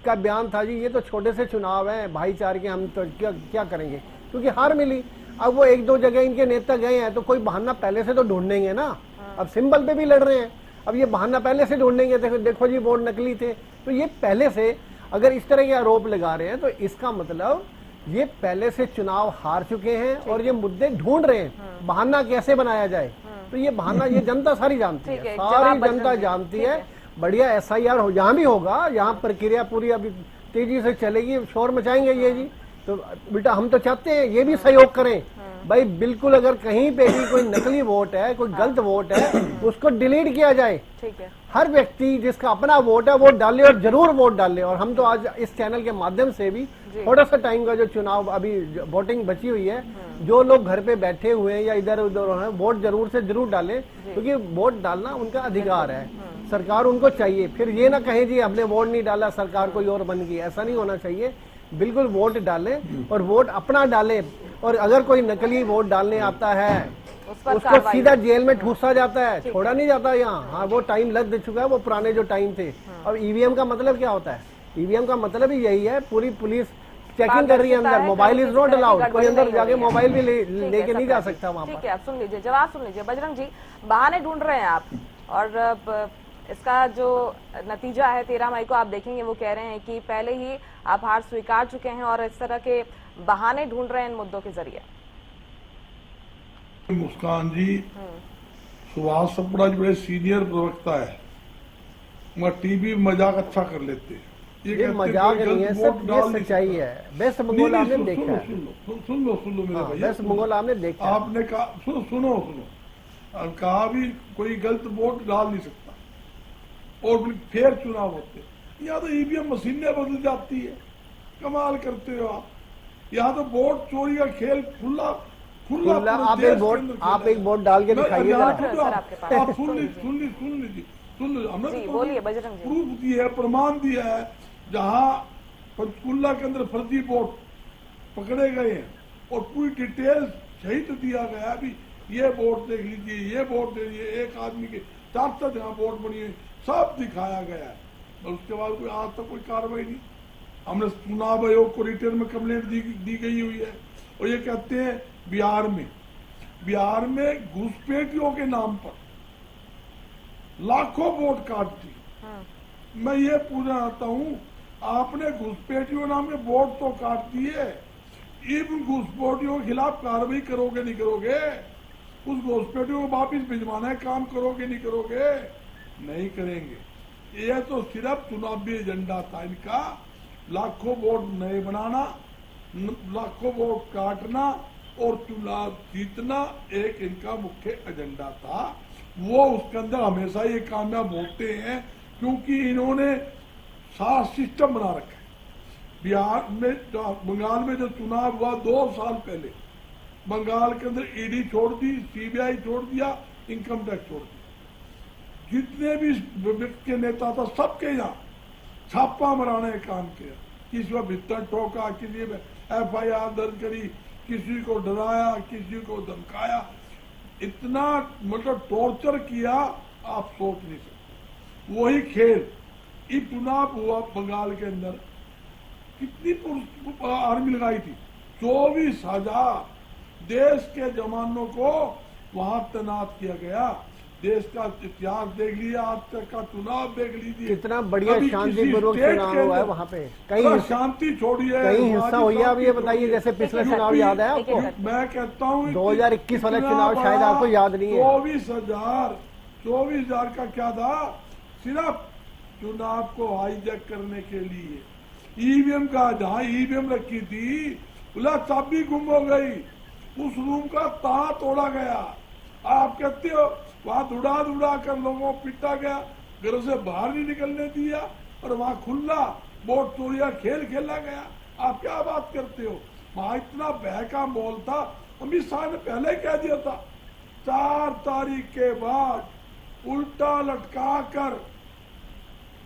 का बयान था जी, ये तो छोटे से चुनाव है भाईचारे के, हम तो क्या करेंगे, क्योंकि हार मिली। अब वो एक दो जगह इनके नेता गए हैं तो कोई बहाना पहले से तो ढूंढेंगे ना। अब सिंबल पे भी लड़ रहे हैं, अब ये बहाना पहले से ढूंढेंगे, देखो जी वोट नकली थे। तो ये पहले से अगर इस तरह के आरोप लगा रहे हैं तो इसका मतलब ये पहले से चुनाव हार चुके हैं और ये मुद्दे ढूंढ रहे हैं बहाना कैसे बनाया जाए। तो ये बहाना ये जनता सारी जानती है, सारी जनता जानती है। बढ़िया SIR हो, यहाँ भी होगा, यहाँ प्रक्रिया पूरी अभी तेजी से चलेगी, शोर मचाएंगे ये जी। तो बेटा हम तो चाहते हैं ये भी सहयोग करें भाई, बिल्कुल अगर कहीं पे भी कोई नकली वोट है, कोई गलत वोट है, उसको डिलीट किया जाए। ठीक है, हर व्यक्ति जिसका अपना वोट है वो डाले और जरूर वोट डाले। और हम तो आज इस चैनल के माध्यम से भी थोड़ा सा टाइम का जो चुनाव अभी वोटिंग बची हुई है, जो लोग घर पे बैठे हुए हैं या इधर उधर हैं, वोट जरूर से जरूर डाले, क्योंकि वोट डालना उनका अधिकार है, सरकार उनको चाहिए। फिर ये ना कहें जी हमने वोट नहीं डाला सरकार कोई और बन गई, ऐसा नहीं होना चाहिए। बिल्कुल वोट डाले और वोट अपना डाले। और अगर कोई नकली वोट डालने आता है उसको सीधा जेल में ठूसा जाता है, छोड़ा नहीं जाता यहाँ। हाँ वो टाइम लग चुका है, वो पुराने जो टाइम थे। अब EVM का मतलब क्या होता है? EVM का मतलब ही यही है, पूरी पुलिस चेकिंग कर रही है अंदर, मोबाइल इज नॉट अलाउड, कोई अंदर जाके मोबाइल भी लेके नहीं जा सकता वहाँ पर। ठीक है, आप सुन लीजिए, जवाब सुन लीजिए। बजरंग जी, बहाने ढूंढ रहे हैं आप, और इसका जो नतीजा है 13 मई को आप देखेंगे, वो कह रहे हैं कि पहले ही आप हार स्वीकार चुके हैं और इस तरह के बहाने ढूंढ रहे हैं इन मुद्दों के जरिए। मुस्कान जी, सुभाष सपड़ा जी बड़े सीनियर प्रवक्ता है, मगर टीवी मजाक अच्छा कर लेते हैं। ये मजाक नहीं है, सब ये सच्चाई है। वेस्ट बंगाल आपने देखा है, सुन लो मेरे भाई, वेस्ट बंगाल आपने देखा, आपने कहा सुनो कहा भी कोई गलत वोट डाल नहीं सकता और फेयर चुनाव होते। यहाँ तो EVM मशीनें बदल जाती है, कमाल करते हो आप। यहाँ तो वोट चोरी का खेल खुला आप एक वोट डाल के दिखाइए। आप सुन लीजिए, हमने तो प्रूफ दिया है, प्रमाण दिया है, जहाँ पंचकुला के अंदर फर्जी वोट पकड़े गए हैं और पूरी डिटेल सहित दिया गया। अभी ये वोट देख लीजिए, ये वोट दे लीजिए, एक आदमी के 4 जहाँ वोट बनी है, सब दिखाया गया है। और उसके बाद कोई आज तक कोई कार्रवाई नहीं। हमने चुनाव आयोग को रिटर्न में कंप्लेंट दी गई हुई है और ये कहते हैं बिहार में घुसपैठियों के नाम पर लाखों वोट काट दी। मैं ये पूछना चाहता हूँ, आपने घुसपैठियों नाम के वोट तो काट दिए, इन घुसपैठियों के खिलाफ कार्रवाई करोगे नहीं करोगे? उस घुसपैठियों को वापिस भिजवाना है, काम करोगे नहीं करोगे? नहीं करेंगे। ये तो सिर्फ चुनावी एजेंडा था इनका, लाखों वोट नए बनाना, लाखों वोट काटना और चुनाव जीतना एक इनका मुख्य एजेंडा था। वो उसके अंदर हमेशा ये कामयाब होते हैं क्योंकि इन्होंने सारा सिस्टम बना रखा है। बिहार में बंगाल में जो चुनाव हुआ 2 साल पहले, बंगाल के अंदर ED छोड़ दी, CBI छोड़ दिया, इनकम टैक्स छोड़ दिया। जितने भी व्यक्ति के नेता था सबके यहाँ छापा मराने का काम किया, किसी को भीतर ठोका, किसी में FIR दर्ज करी, किसी को डराया, किसी को धमकाया, इतना मतलब टॉर्चर किया आप सोच नहीं सकते। वही खेल ये चुनाव हुआ बंगाल के अंदर, कितनी आर्मी लगाई थी, 24,000 देश के जवानों को वहां तैनात किया गया। देश का इतिहास देख लिया, आज तक का चुनाव देख लीजिए, कितना बढ़िया शांतिपूर्वक चुनाव हुआ है वहाँ पे। कहीं शांति छोड़िए, कहीं हिंसा हुई है? अब ये बताइए, जैसे पिछला चुनाव याद है आपको? मैं कहता हूँ 2021 वाला चुनाव शायद आपको याद नहीं है। 24,000 का क्या था? सिर्फ चुनाव को हाईजैक करने के लिए। EVM का जहाँ EVM रखी थी, बोला चाबी गुम हो गई, उस रूम का ताला तोड़ा गया। आप कहते हो वहां दुड़ा कर लोगों को पीटा गया, घर से बाहर नहीं निकलने दिया, और वहां खुला वोट चोरिया खेल खेला गया। आप क्या बात करते हो? वहां इतना भय का माहौल था। अमित शाह ने पहले कह दिया था 4 तारीख के बाद उल्टा लटका कर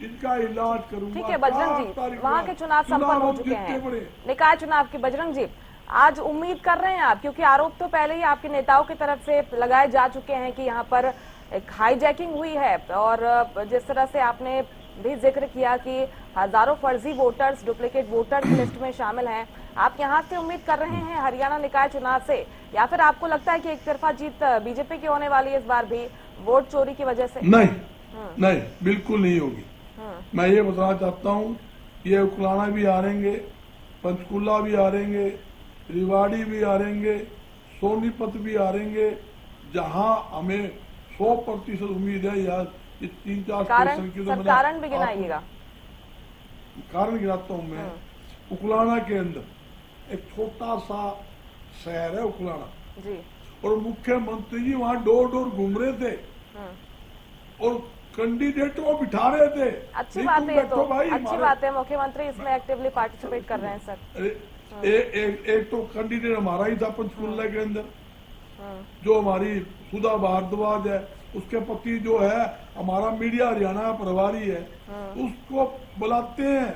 इनका इलाज करूंगा। ठीक है बजरंग जी, वहाँ के चुनाव संपन्न हो चुके हैं, निकाय चुनाव के। बजरंग जी, आज उम्मीद कर रहे हैं आप, क्योंकि आरोप तो पहले ही आपके नेताओं की तरफ से लगाए जा चुके हैं कि यहाँ पर एक हाईजैकिंग हुई है, और जिस तरह से आपने भी जिक्र किया कि हजारों फर्जी वोटर्स, डुप्लीकेट वोटर्स लिस्ट में शामिल हैं। आप यहाँ से उम्मीद कर रहे हैं हरियाणा निकाय चुनाव से, या फिर आपको लगता है कि एक तरफा जीत बीजेपी की होने वाली है इस बार भी वोट चोरी की वजह से? नहीं, बिल्कुल नहीं होगी। मैं ये बताना चाहता हूँ, ये उकलाना भी हारेंगे, पंचकुला भी हारेंगे, रिवाड़ी भी हारेंगे, सोनीपत भी हारेंगे। जहां हमें 100% उम्मीद है यार, ये 3-4 कारण भी गिनाइएगा। कारण गिनाता हूँ मैं। उकलाना के अंदर एक छोटा सा शहर है उकलाना जी, और मुख्यमंत्री जी वहाँ डोर डोर घूम रहे थे और कैंडिडेट को बिठा रहे थे। अच्छी बात है, ये तो अच्छी बात है, मुख्यमंत्री इसमें एक्टिवली पार्टिसिपेट कर रहे हैं सर। एक तो कैंडिडेट हमारा ही था पंचकुला के अंदर, जो हमारी सुधा भारद्वाज है, उसके पति जो है हमारा मीडिया हरियाणा प्रभारी है, उसको बुलाते हैं,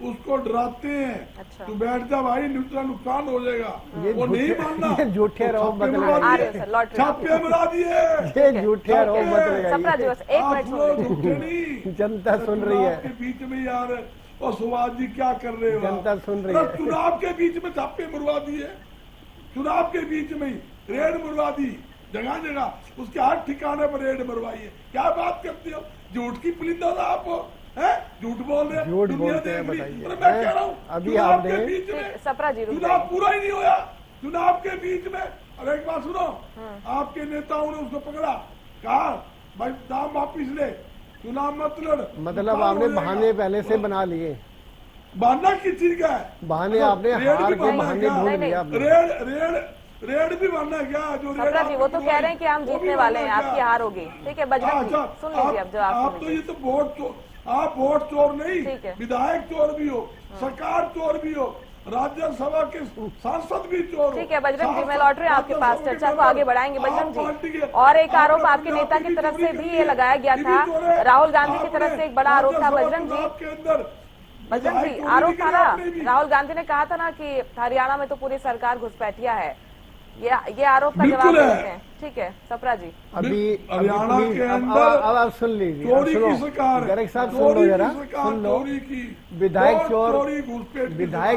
उसको डराते हैं। अच्छा। तू बैठ जा भाई, नुकसान हो जाएगा। वो नहीं मानना, झूठे आरोप छापे मरा दिए, ये झूठे आरोप जनता सुन रही है। के बीच में यार, और सुभाष जी क्या कर रहे हो? जनता सुन रही है। चुनाव के बीच में छापे मरवा दिए, चुनाव के बीच में रेड मरवा दी, जगह जगह उसके हर ठिकाने पर रेड मरवाई है। क्या बात करते हो? झूठ की पुलिंदा आप है, झूठ बोल रहे, झूठ बोलते हैं। बताइए, मैं कह रहा हूँ अभी चुनाव आपने के बीच में चुनाव पूरा ही नहीं होया, चुनाव के बीच में। अरे एक बात सुनो, आपके नेताओं ने उसको पकड़ा, कहा भाई दाम वापिस ले, चुनाव मतलब आपने बहाने पहले से बना लिए। बहाना किस चीज का है? बहाने आपने हार के बहाने ढूंढ लिया। रेड भी बनना क्या? जो रेड जी, वो तो कह रहे हैं कि हम जीतने वाले हैं, आपकी हार होगी। ठीक है बजरंग जी, सुन लीजिए अब जवाब। आप तो ये तो आप वोट चोर नहीं, विधायक चोर भी हो, सरकार चोर भी हो, राज्यसभा के सांसद भी चोर। ठीक है बजरंग जी, मैं लौट रही हूँ आपके पास, चर्चा को आगे बढ़ाएंगे बजरंग जी। और एक आरोप आपके नेता की तरफ से भी ये लगाया गया था, राहुल गांधी की तरफ से एक बड़ा आरोप था बजरंग जी, आरोप था ना, राहुल गांधी ने कहा था ना कि हरियाणा में तो पूरी सरकार घुसपैठिया है, ये आरोप का जवाब देते हैं। ठीक है सपरा जी, अभी हरियाणा के अंदर अब सुन लीजिए, चोरी की सरकार, गर्ग साहब सुन लो जरा, सुन लो। विधायक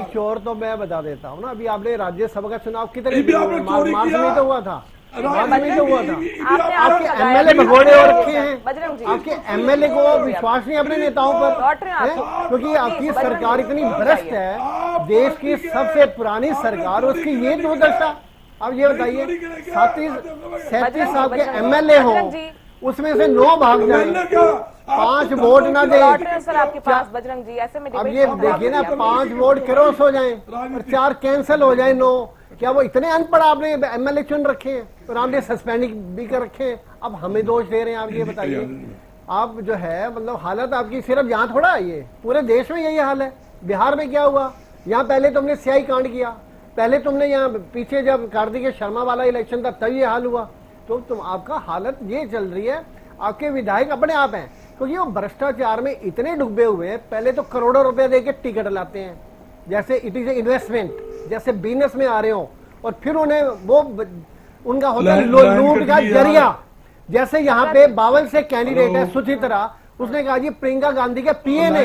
चोर तो मैं बता देता हूँ ना। अभी आपने राज्यसभा का चुनाव कितने मार्च में तो हुआ था, आपके एमएलए भगोड़े हो रखे हैं, आपके एमएलए को विश्वास नहीं अपने नेताओं पर, क्योंकि आपकी सरकार इतनी भ्रष्ट है, देश की सबसे पुरानी सरकार, उसकी ये दुर्दशा। अब ये बताइए, 37 साल के एमएलए हो, उसमें से 9 भाग जाए, 5 वोट ना दे। सर आपके पास बजरंग जी, ऐसे में अब ये देखिए ना, 5 वोट क्रॉस हो जाए और 4 कैंसिल हो जाए, 9। क्या वो इतने अनपढ़ आपने एमएलए चुन रखे हैं और आपने सस्पेंड भी कर रखे हैं? अब हमें दोष दे रहे हैं आप? ये बताइए, आप जो है मतलब हालत आपकी सिर्फ यहाँ थोड़ा है, ये पूरे देश में यही हाल है। बिहार में क्या हुआ? यहाँ पहले तुमने सियाई कांड किया, पहले तुमने यहाँ पीछे जब कार्तिकेय शर्मा वाला इलेक्शन था तब ये हाल हुआ। तो तुम आपका हालत ये चल रही है, आपके विधायक अपने आप हैं, क्योंकि वो भ्रष्टाचार में इतने डूबे हुए हैं। पहले तो करोड़ों रुपए देके टिकट लाते हैं, जैसे इट इज ए इन्वेस्टमेंट, जैसे बिजनेस में आ रहे हो, और फिर उन्हें वो उनका होता है लूट का जरिया। जैसे यहाँ पे बावल से कैंडिडेट है सुचित्रा, उसने कहा जी प्रियंका गांधी के पीए ने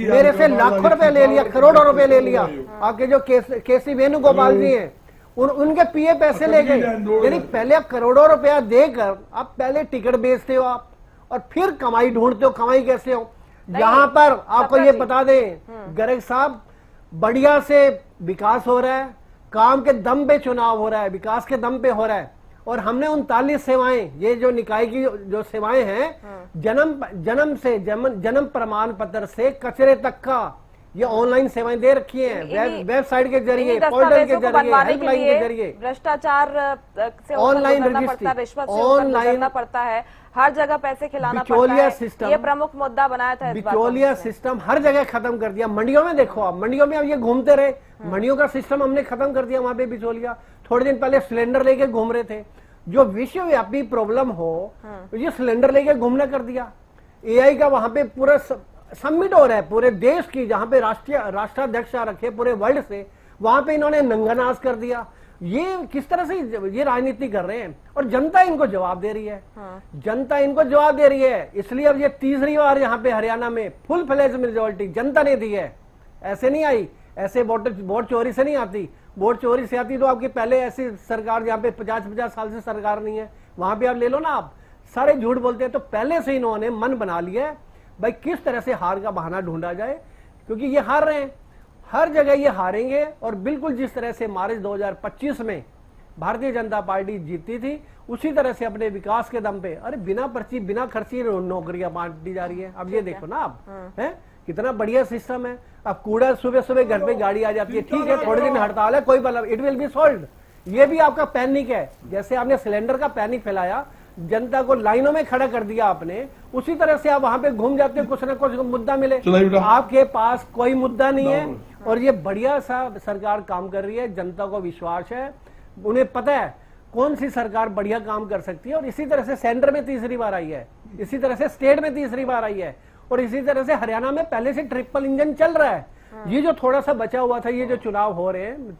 मेरे से लाखों रुपए ले लिया, करोड़ों रुपए ले लिया। आपके जो केसी वेणुगोपाल जी हैं, उनके पीए पैसे ले गए। यानी पहले आप करोड़ों रुपया देकर आप पहले टिकट बेचते हो आप, और फिर कमाई ढूंढते हो। कमाई कैसे हो? यहाँ पर आपको ये बता दें गर्ग साहब, बढ़िया से विकास हो रहा है, काम के दम पे चुनाव हो रहा है, विकास के दम पे हो रहा है। और हमने 39 सेवाएं, ये जो निकाय की जो सेवाएं हैं, जन्म प्रमाण पत्र से कचरे तक का, ये ऑनलाइन सेवाएं दे रखी हैं, वेबसाइट के जरिए, पोर्टल के जरिए, हेल्पलाइन के जरिए। भ्रष्टाचार से ऑनलाइन रिश्वत से पड़ता है, हर जगह पैसे खिलाना पड़ता है। ये प्रमुख मुद्दा बनाया था। बिचौलिया सिस्टम हर जगह खत्म कर दिया। मंडियों में देखो आप, मंडियों में अब ये घूमते रहे, मंडियों का सिस्टम हमने खत्म कर दिया। वहां पे बिचौलिया थोड़े दिन पहले सिलेंडर लेके घूम रहे थे। जो विश्वव्यापी प्रॉब्लम हो, ये सिलेंडर लेके घूमना कर दिया। एआई का वहां पे पूरा समिट हो रहा है पूरे देश की, जहां पे राष्ट्राध्यक्ष आ रखे पूरे वर्ल्ड से, वहां पे इन्होंने नंगानाज कर दिया। ये किस तरह से ये राजनीति कर रहे हैं और जनता इनको जवाब दे रही है। जनता इनको जवाब दे रही है, इसलिए अब ये तीसरी बार यहाँ पे हरियाणा में फुल फ्लेज मेजॉरिटी जनता ने दी है। ऐसे नहीं आई, ऐसे वोट चोरी से नहीं आती। वोट चोरी से आती तो आपकी पहले ऐसी सरकार जहाँ पे 50-50 साल से सरकार नहीं है, वहां पे आप ले लो ना, आप सारे झूठ बोलते हैं। तो पहले से इन्होंने मन बना लिया है भाई किस तरह से हार का बहाना ढूंढा जाए, क्योंकि ये हार रहे हैं, हर जगह ये हारेंगे। और बिल्कुल जिस तरह से मार्च 2025 में भारतीय जनता पार्टी जीती थी, उसी तरह से अपने विकास के दम पे, अरे बिना पर्ची बिना खर्ची नौकरियां बांटी जा रही है। अब ये देखो ना आप, हैं कितना बढ़िया सिस्टम है। अब कूड़ा सुबह सुबह घर पे गाड़ी आ जाती है, ठीक है थोड़े दिन हड़ताल है, कोई मतलब इट विल बी सॉल्व्ड। ये भी आपका पैनिक है, जैसे आपने सिलेंडर का पैनिक फैलाया, जनता को लाइनों में खड़ा कर दिया आपने, उसी तरह से आप वहां पे घूम जाते हैं, कुछ ना कुछ मुद्दा मिले, आपके पास कोई मुद्दा नहीं है। और ये बढ़िया सा सरकार काम कर रही है, जनता को विश्वास है, उन्हें पता है कौन सी सरकार बढ़िया काम कर सकती है। और इसी तरह से सेंटर में तीसरी बार आई है, इसी तरह से स्टेट में तीसरी बार आई है, और इसी तरह से हरियाणा में पहले से ट्रिपल इंजन चल रहा है। ये जो थोड़ा सा बचा हुआ था, ये जो चुनाव हो रहे हैं,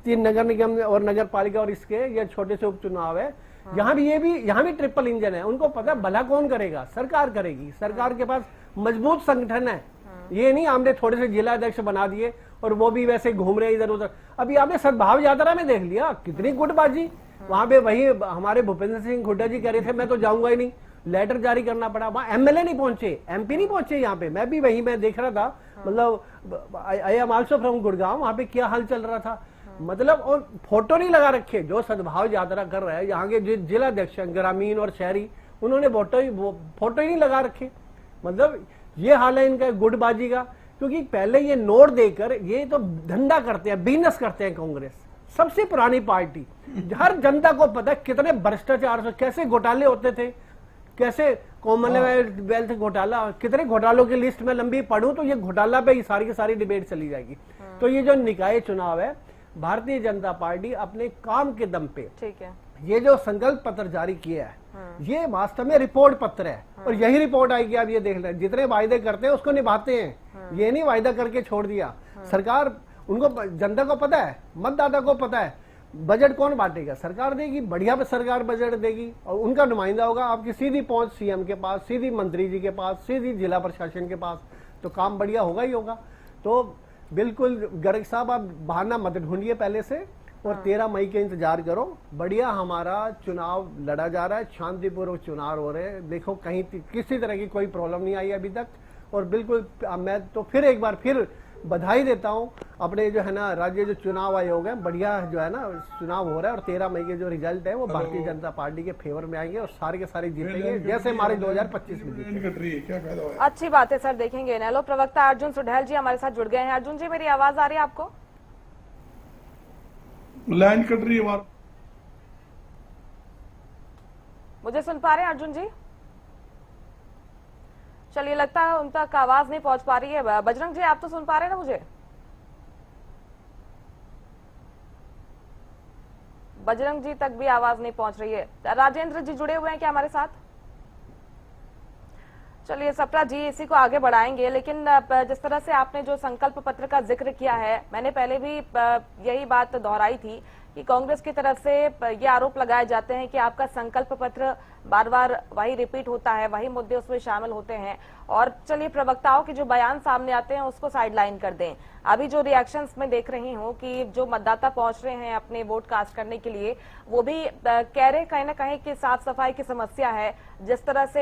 तीन नगर निगम और नगर पालिका और इसके ये छोटे से उपचुनाव है, यहाँ भी ट्रिपल इंजन है। उनको पता भला कौन करेगा, सरकार करेगी। सरकार के पास मजबूत संगठन है, ये नहीं हमने थोड़े से जिला अध्यक्ष बना दिए और वो भी वैसे घूम रहे इधर उधर। अभी आपने सद्भाव यात्रा में देख लिया कितनी गुटबाजी, वहां पे वही हमारे भूपेंद्र सिंह हुड्डा जी कह रहे थे मैं तो जाऊंगा ही नहीं, लेटर जारी करना पड़ा। वहां एमएलए नहीं पहुंचे, एमपी नहीं पहुंचे। यहाँ पे मैं भी वही मैं देख रहा था, मतलब I am also from Gurgaon, वहां पे क्या हाल चल रहा था, मतलब। और फोटो नहीं लगा रखे जो सद्भाव यात्रा कर रहे हैं यहाँ के जिला अध्यक्ष ग्रामीण और शहरी, उन्होंने फोटो ही नहीं लगा रखे। मतलब ये हाल है इनका गुटबाजी का, क्योंकि पहले ये नोट देकर ये तो धंधा करते हैं, बिजनेस करते हैं। कांग्रेस सबसे पुरानी पार्टी, हर जनता को पता है कितने भ्रष्टाचार से कैसे घोटाले होते थे, कैसे कॉमनवेल्थ घोटाला, कितने घोटालों की लिस्ट में लंबी पढ़ूं तो ये घोटाला पे सारी की सारी डिबेट चली जाएगी। तो ये जो निकाय चुनाव है, भारतीय जनता पार्टी अपने काम के दम पे, ठीक है, ये जो संकल्प पत्र जारी किया है, ये वास्तव में रिपोर्ट पत्र है। और यही रिपोर्ट आएगी। आप ये देख लें, जितने वायदे करते हैं उसको निभाते हैं, ये नहीं वायदा करके छोड़ दिया। सरकार, उनको जनता को पता है, मतदाता को पता है बजट कौन बांटेगा, सरकार देगी, बढ़िया सरकार बजट देगी, और उनका नुमाइंदा होगा आपकी सीधी पहुंच सीएम के पास, सीधी मंत्री जी के पास, सीधी जिला प्रशासन के पास, तो काम बढ़िया होगा ही होगा। तो बिल्कुल गर्ग साहब, आप बहाना मत ढूंढिए पहले से, और 13 मई के इंतजार करो। बढ़िया हमारा चुनाव लड़ा जा रहा है, शांतिपूर्वक चुनाव हो रहे हैं। देखो कहीं किसी तरह की कोई प्रॉब्लम नहीं आई अभी तक। और बिल्कुल मैं तो फिर एक बार फिर बधाई देता हूं अपने जो है ना राज्य जो चुनाव आयोग है, बढ़िया जो है ना चुनाव हो रहा है। और 13 मई के जो रिजल्ट है वो भारतीय जनता पार्टी के फेवर में आएंगे और सारे के सारे जीतेंगे, जैसे हमारे 2025 में जीते। अच्छी बात है सर, देखेंगे। इनेलो प्रवक्ता अर्जुन सुढैल जी हमारे साथ जुड़ गए हैं। अर्जुन जी, मेरी आवाज आ रही है आपको? लाइन कट रही है, मुझे सुन पा रहे हैं अर्जुन जी? चलिए, लगता है उन तक आवाज नहीं पहुंच पा रही है। बजरंग जी, आप तो सुन पा रहे हैं ना मुझे? बजरंग जी तक भी आवाज नहीं पहुंच रही है। राजेंद्र जी जुड़े हुए हैं क्या हमारे साथ? चलिए सप्रा जी, इसी को आगे बढ़ाएंगे। लेकिन जिस तरह से आपने जो संकल्प पत्र का जिक्र किया है, मैंने पहले भी यही बात दोहराई थी कि कांग्रेस की तरफ से ये आरोप लगाए जाते हैं कि आपका संकल्प पत्र बार बार वही रिपीट होता है, वही मुद्दे उसमें शामिल होते हैं। और चलिए, प्रवक्ताओं के जो बयान सामने आते हैं उसको साइडलाइन कर दें। अभी जो रिएक्शंस में देख रही हूँ कि जो मतदाता पहुंच रहे हैं अपने वोट कास्ट करने के लिए, वो भी कह रहे कहीं ना कहीं कि साफ सफाई की समस्या है। जिस तरह से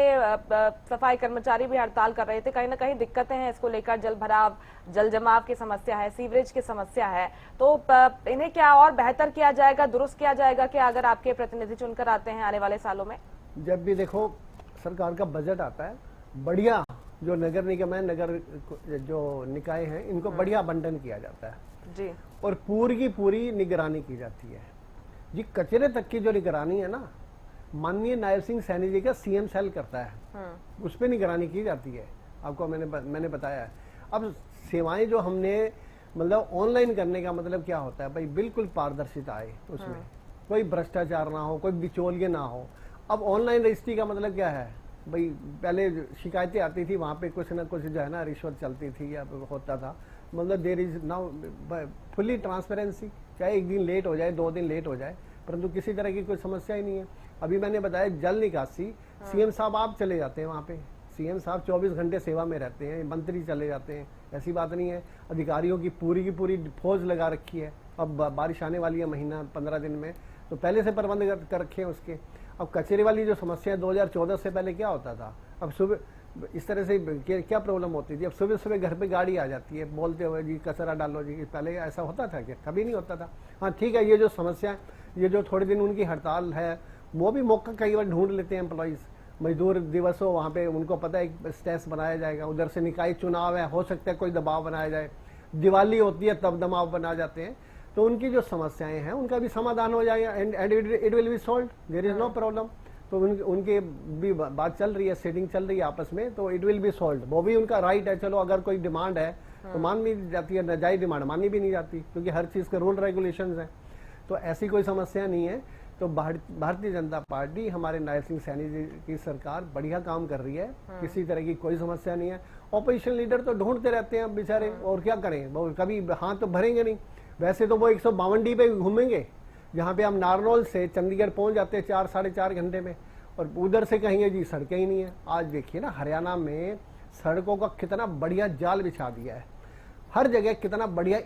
सफाई कर्मचारी भी हड़ताल कर रहे थे, कहीं ना कहीं दिक्कतें हैं इसको लेकर, जल भराव, जल जमाव की समस्या है, सीवरेज की समस्या है। तो इन्हें क्या और बेहतर किया जाएगा, दुरुस्त किया जाएगा क्या, अगर आपके प्रतिनिधि चुनकर आते हैं आने वाले सालों में? जब भी देखो सरकार का बजट आता है, बढ़िया जो नगर निगम है, नगर जो निकाय हैं, इनको बढ़िया आवंटन किया जाता है जी, और पूरी की पूरी निगरानी की जाती है जी। कचरे तक की जो निगरानी है ना, माननीय नायब सिंह सैनी जी का सीएम सेल करता है, उस पर निगरानी की जाती है। आपको मैंने बताया है। अब सेवाएं जो हमने मतलब ऑनलाइन करने का मतलब क्या होता है भाई, बिल्कुल पारदर्शिता आए उसमें, कोई भ्रष्टाचार ना हो, कोई बिचौलिए ना हो। अब ऑनलाइन रजिस्ट्री का मतलब क्या है भाई, पहले शिकायतें आती थी, वहां पे कुछ ना कुछ जो है ना रिश्वत चलती थी या होता था, मतलब there is now fully transparency, चाहे एक दिन लेट हो जाए, 2 दिन लेट हो जाए, परंतु किसी तरह की कोई समस्या ही नहीं है। अभी मैंने बताया जल निकासी, सीएम साहब आप चले जाते हैं वहाँ पे, सीएम साहब 24 घंटे सेवा में रहते हैं, मंत्री चले जाते हैं, ऐसी बात नहीं है। अधिकारियों की पूरी फौज लगा रखी है। अब बारिश आने वाली है महीना 15 दिन में, तो पहले से प्रबंध कर रखे हैं उसके। अब कचरे वाली जो समस्या है 2014 से पहले क्या होता था, अब सुबह इस तरह से क्या प्रॉब्लम होती थी, अब सुबह सुबह घर पे गाड़ी आ जाती है बोलते हुए जी कचरा डालो जी, पहले ऐसा होता था क्या? कभी नहीं होता था। हाँ ठीक है, ये जो समस्या, ये जो थोड़े दिन उनकी हड़ताल है, वो भी मौका कई बार ढूंढ लेते हैं एम्प्लॉइज। मजदूर दिवस हो, वहाँ पे उनको पता है स्टेस बनाया जाएगा, उधर से निकाय चुनाव है, हो सकता है कोई दबाव बनाया जाए, दिवाली होती है तब दबाव बना जाते हैं, तो उनकी जो समस्याएं हैं उनका भी समाधान हो जाएगा and it will be solved, there is no problem. तो उनके भी बात चल रही है, सेटिंग चल रही है आपस में, तो इट विल बी सॉल्व्ड। वो भी उनका राइट है, चलो अगर कोई डिमांड है तो मान भी जाती है, नाजायज डिमांड मानी भी नहीं जाती, क्योंकि हर चीज़ के रूल रेगुलेशंस हैं, तो ऐसी कोई समस्या नहीं है। तो भारतीय जनता पार्टी, हमारे नायब सिंह सैनी जी की सरकार बढ़िया काम कर रही है, किसी तरह की कोई समस्या नहीं है। ऑपोजिशन लीडर तो ढूंढते रहते हैं बेचारे, और क्या करें, वो कभी हाथ तो भरेंगे नहीं। वैसे तो वो 152 पे घूमेंगे, जहाँ पे हम नारनौल से चंडीगढ़ पहुंच जाते हैं 4 साढ़े 4 घंटे में, और उधर से कहेंगे जी सड़कें ही नहीं है। आज देखिए ना हरियाणा में सड़कों का कितना बढ़िया जाल बिछा दिया है, हर जगह कितना बढ़िया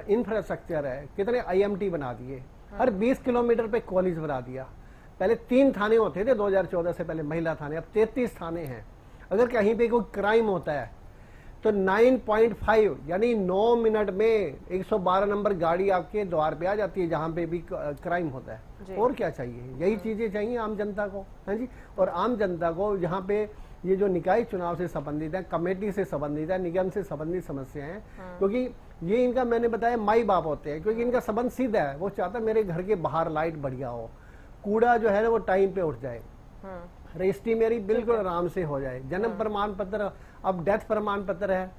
इंफ्रास्ट्रक्चर है, कितने IMT बना दिए, हर 20 किलोमीटर पे कॉलेज बना दिया। पहले 3 थाने होते थे 2014 से पहले, महिला थाने, अब 33 थाने हैं। अगर कहीं पे कोई क्राइम होता है तो 9.5 यानी 9 मिनट में 112 नंबर गाड़ी आपके द्वार पे आ जाती है, जहां पे भी क्राइम होता है। और क्या चाहिए, यही चीजें चाहिए आम जनता को, हाँ जी। और आम जनता को जहां पे ये जो निकाय चुनाव से संबंधित है, कमेटी से संबंधित है, निगम से संबंधित समस्या है, क्योंकि ये इनका मैंने बताया माई बाप होते हैं, क्योंकि इनका संबंध सीधा है। वो चाहता है मेरे घर के बाहर लाइट बढ़िया हो, कूड़ा जो है ना वो टाइम पे उठ जाए, रजिस्ट्री मेरी बिल्कुल आराम से हो जाए, जन्म प्रमाण पत्र, अब डेथ प्रमाण पत्र है,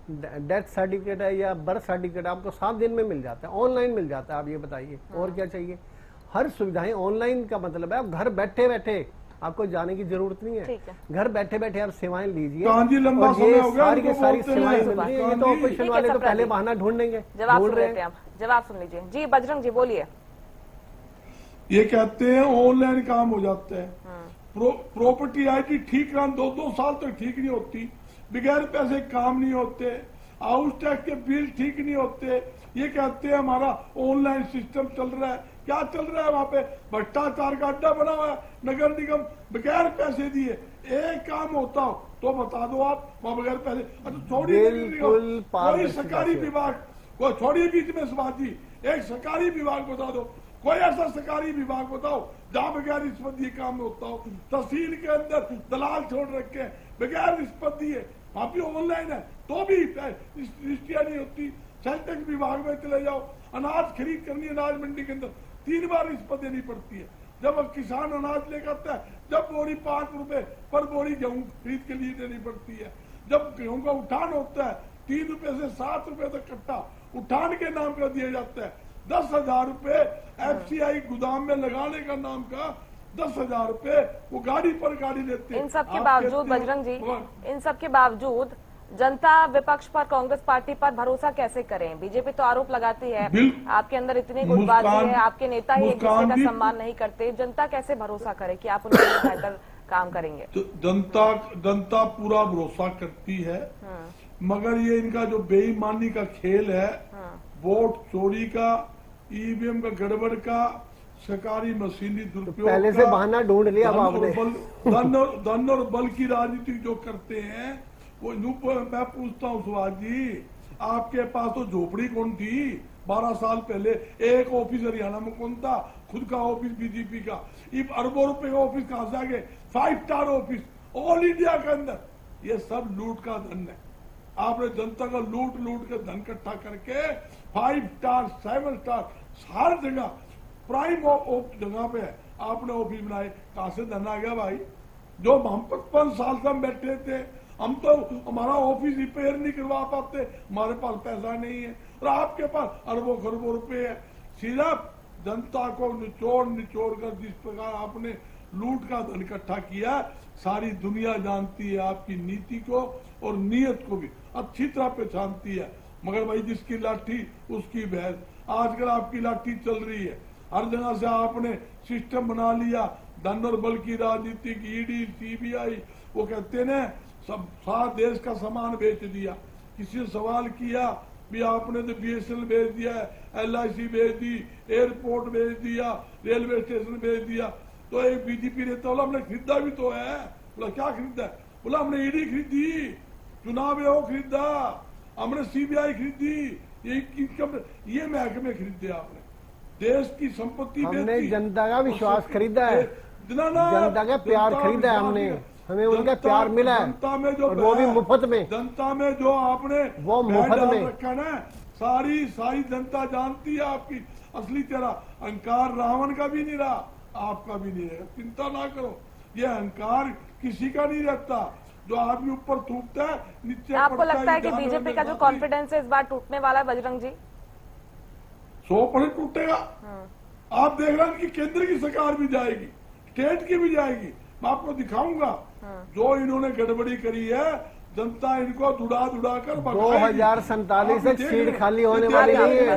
डेथ सर्टिफिकेट है या बर्थ सर्टिफिकेट आपको 7 दिन में मिल जाता है, ऑनलाइन मिल जाता है। आप ये बताइए और क्या चाहिए, हर सुविधाएं ऑनलाइन का मतलब है, आप घर बैठे बैठे आपको जाने की जरूरत नहीं है, घर बैठे बैठे आप सेवाएं लीजिए, और ये सारी की सारी सेवाएं मिल रही है। ये तो ऑपरेशन वाले तो पहले बहाना ढूंढेंगे, ढूंढ रहे हैं। जवाब सुन लीजिए जी, बजरंग जी बोलिए। ये कहते हैं ऑनलाइन काम हो जाता है, प्रॉपर्टी ID ठीक कराना 2-2 साल तक ठीक नहीं होती, बगैर पैसे काम नहीं होते, हाउस टैक्स के बिल ठीक नहीं होते। ये कहते हैं हमारा ऑनलाइन सिस्टम चल रहा है, क्या चल रहा है वहाँ पे? भ्रष्टाचार का अड्डा बना हुआ है। नगर निगम बगैर पैसे दिए एक काम होता हो तो बता दो आप, वहाँ बगैर पैसे। अच्छा छोड़िए कोई सरकारी विभाग को, छोड़िए बीच में समाजी, एक सरकारी विभाग बता दो, कोई ऐसा सरकारी विभाग बताओ जहाँ बगैर रिश्वत दिए काम होता हो। तहसील के अंदर दलाल छोड़ रखे हैं, बगैर रिश्वत दिए, वहाँ भी ऑनलाइन है तो भी रजिस्ट्रियाँ नहीं होती। सेंटेक्स विभाग में चले जाओ, अनाज खरीद करनी, अनाज मंडी के अंदर 3 बार रिश्वत देनी पड़ती है। जब किसान अनाज लेकर आता है, जब बोरी 5 रुपए पर बोरी गेहूं खरीद के लिए देनी पड़ती है। जब गेहूं का उठान होता है 3 रुपए से 7 रुपए तक कट्टा उठान के नाम का दिया जाता है। 10,000 रुपए FCI गोदाम में लगाने का नाम का 10,000 रुपए वो गाड़ी पर गाड़ी लेते हैं। इन सब के बावजूद बजरंग जी, इन सब के बावजूद जनता विपक्ष पर, कांग्रेस पार्टी पर भरोसा कैसे करें? बीजेपी तो आरोप लगाती है आपके अंदर इतनी गुटबाजी है, आपके नेता ही एक दूसरे का सम्मान नहीं करते, जनता कैसे भरोसा करे कि आप उनके लिए बेहतर काम करेंगे? तो जनता पूरा भरोसा करती है, मगर ये इनका जो बेईमानी का खेल है, वोट चोरी का, EVM का गड़बड़ का, सरकारी मशीनरी दुरुपयोग, पहले से बहाना ढूंढ लिया आपने। धन और बल की राजनीति जो करते हैं वो। मैं पूछता हूँ सुभाष जी, आपके पास तो झोपड़ी कौन थी 12 साल पहले? एक ऑफिस हरियाणा में कौन था? खुद का ऑफिस बीजेपी का। ये अरबों रुपए का ऑफिस कहां से आ गए? 5 स्टार ऑफिस ऑल इंडिया के अंदर। ये सब लूट का धन है। आपने जनता का लूट के धन इकट्ठा करके 5 स्टार 7 स्टार हर जगह प्राइम जगह पे है आपने ऑफिस बनाए। कहां से धन आ गया भाई? जो हम 55 साल से हम बैठे थे, हम तो हमारा ऑफिस रिपेयर नहीं करवा पाते, हमारे पास पैसा नहीं है, और आपके पास अरबों खरबों रुपए है। सिर्फ जनता को निचोड़ कर जिस प्रकार आपने लूट का धन इकट्ठा किया, सारी दुनिया जानती है आपकी नीति को और नीयत को भी अच्छी तरह पहचानती है। मगर भाई जिसकी लाठी उसकी भैंस। आजकल आपकी लाठी चल रही है, हर जगह से आपने सिस्टम बना लिया, धन और बल की राजनीति, ईडी, सीबीआई, वो कहते हैं सब सारा देश का सामान बेच दिया। किसी ने सवाल किया भी आपने तो बीएसएनएल बेच दिया, LIC बेच दी, एयरपोर्ट बेच दिया, रेलवे स्टेशन बेच दिया। तो एक बीजेपी नेता बोला हमने खरीदा भी तो है। बोला क्या खरीदा है? बोला हमने ईडी खरीदी, चुनाव आयोग खरीदा, हमने सीबीआई खरीदी, ये महकमे खरीदे आपने, देश की संपत्ति हमने जनता का विश्वास खरीदा है, जनता का प्यार खरीदा है हमने, हमें उनका प्यार मिला है, जनता में जो और वो भी मुफ्त में, जनता में जो आपने वो मुफ्त में रखा ना, सारी जनता जानती है आपकी असली चेहरा। अहंकार रावण का भी नहीं रहा, आपका भी नहीं रहेगा, चिंता ना करो। ये अहंकार किसी का नहीं रहता, जो आदमी ऊपर थूकता है नीचे। आपको लगता है कि बीजेपी का जो कॉन्फिडेंस है इस बार टूटने वाला है बजरंग जी? 100% टूटेगा। आप देख रहे हैं कि केंद्र की सरकार भी जाएगी, स्टेट की भी जाएगी। मैं आपको दिखाऊंगा जो इन्होंने गड़बड़ी करी है, जनता इनको दुड़ा कर 2047 तक सीट खाली होने वाली नहीं है।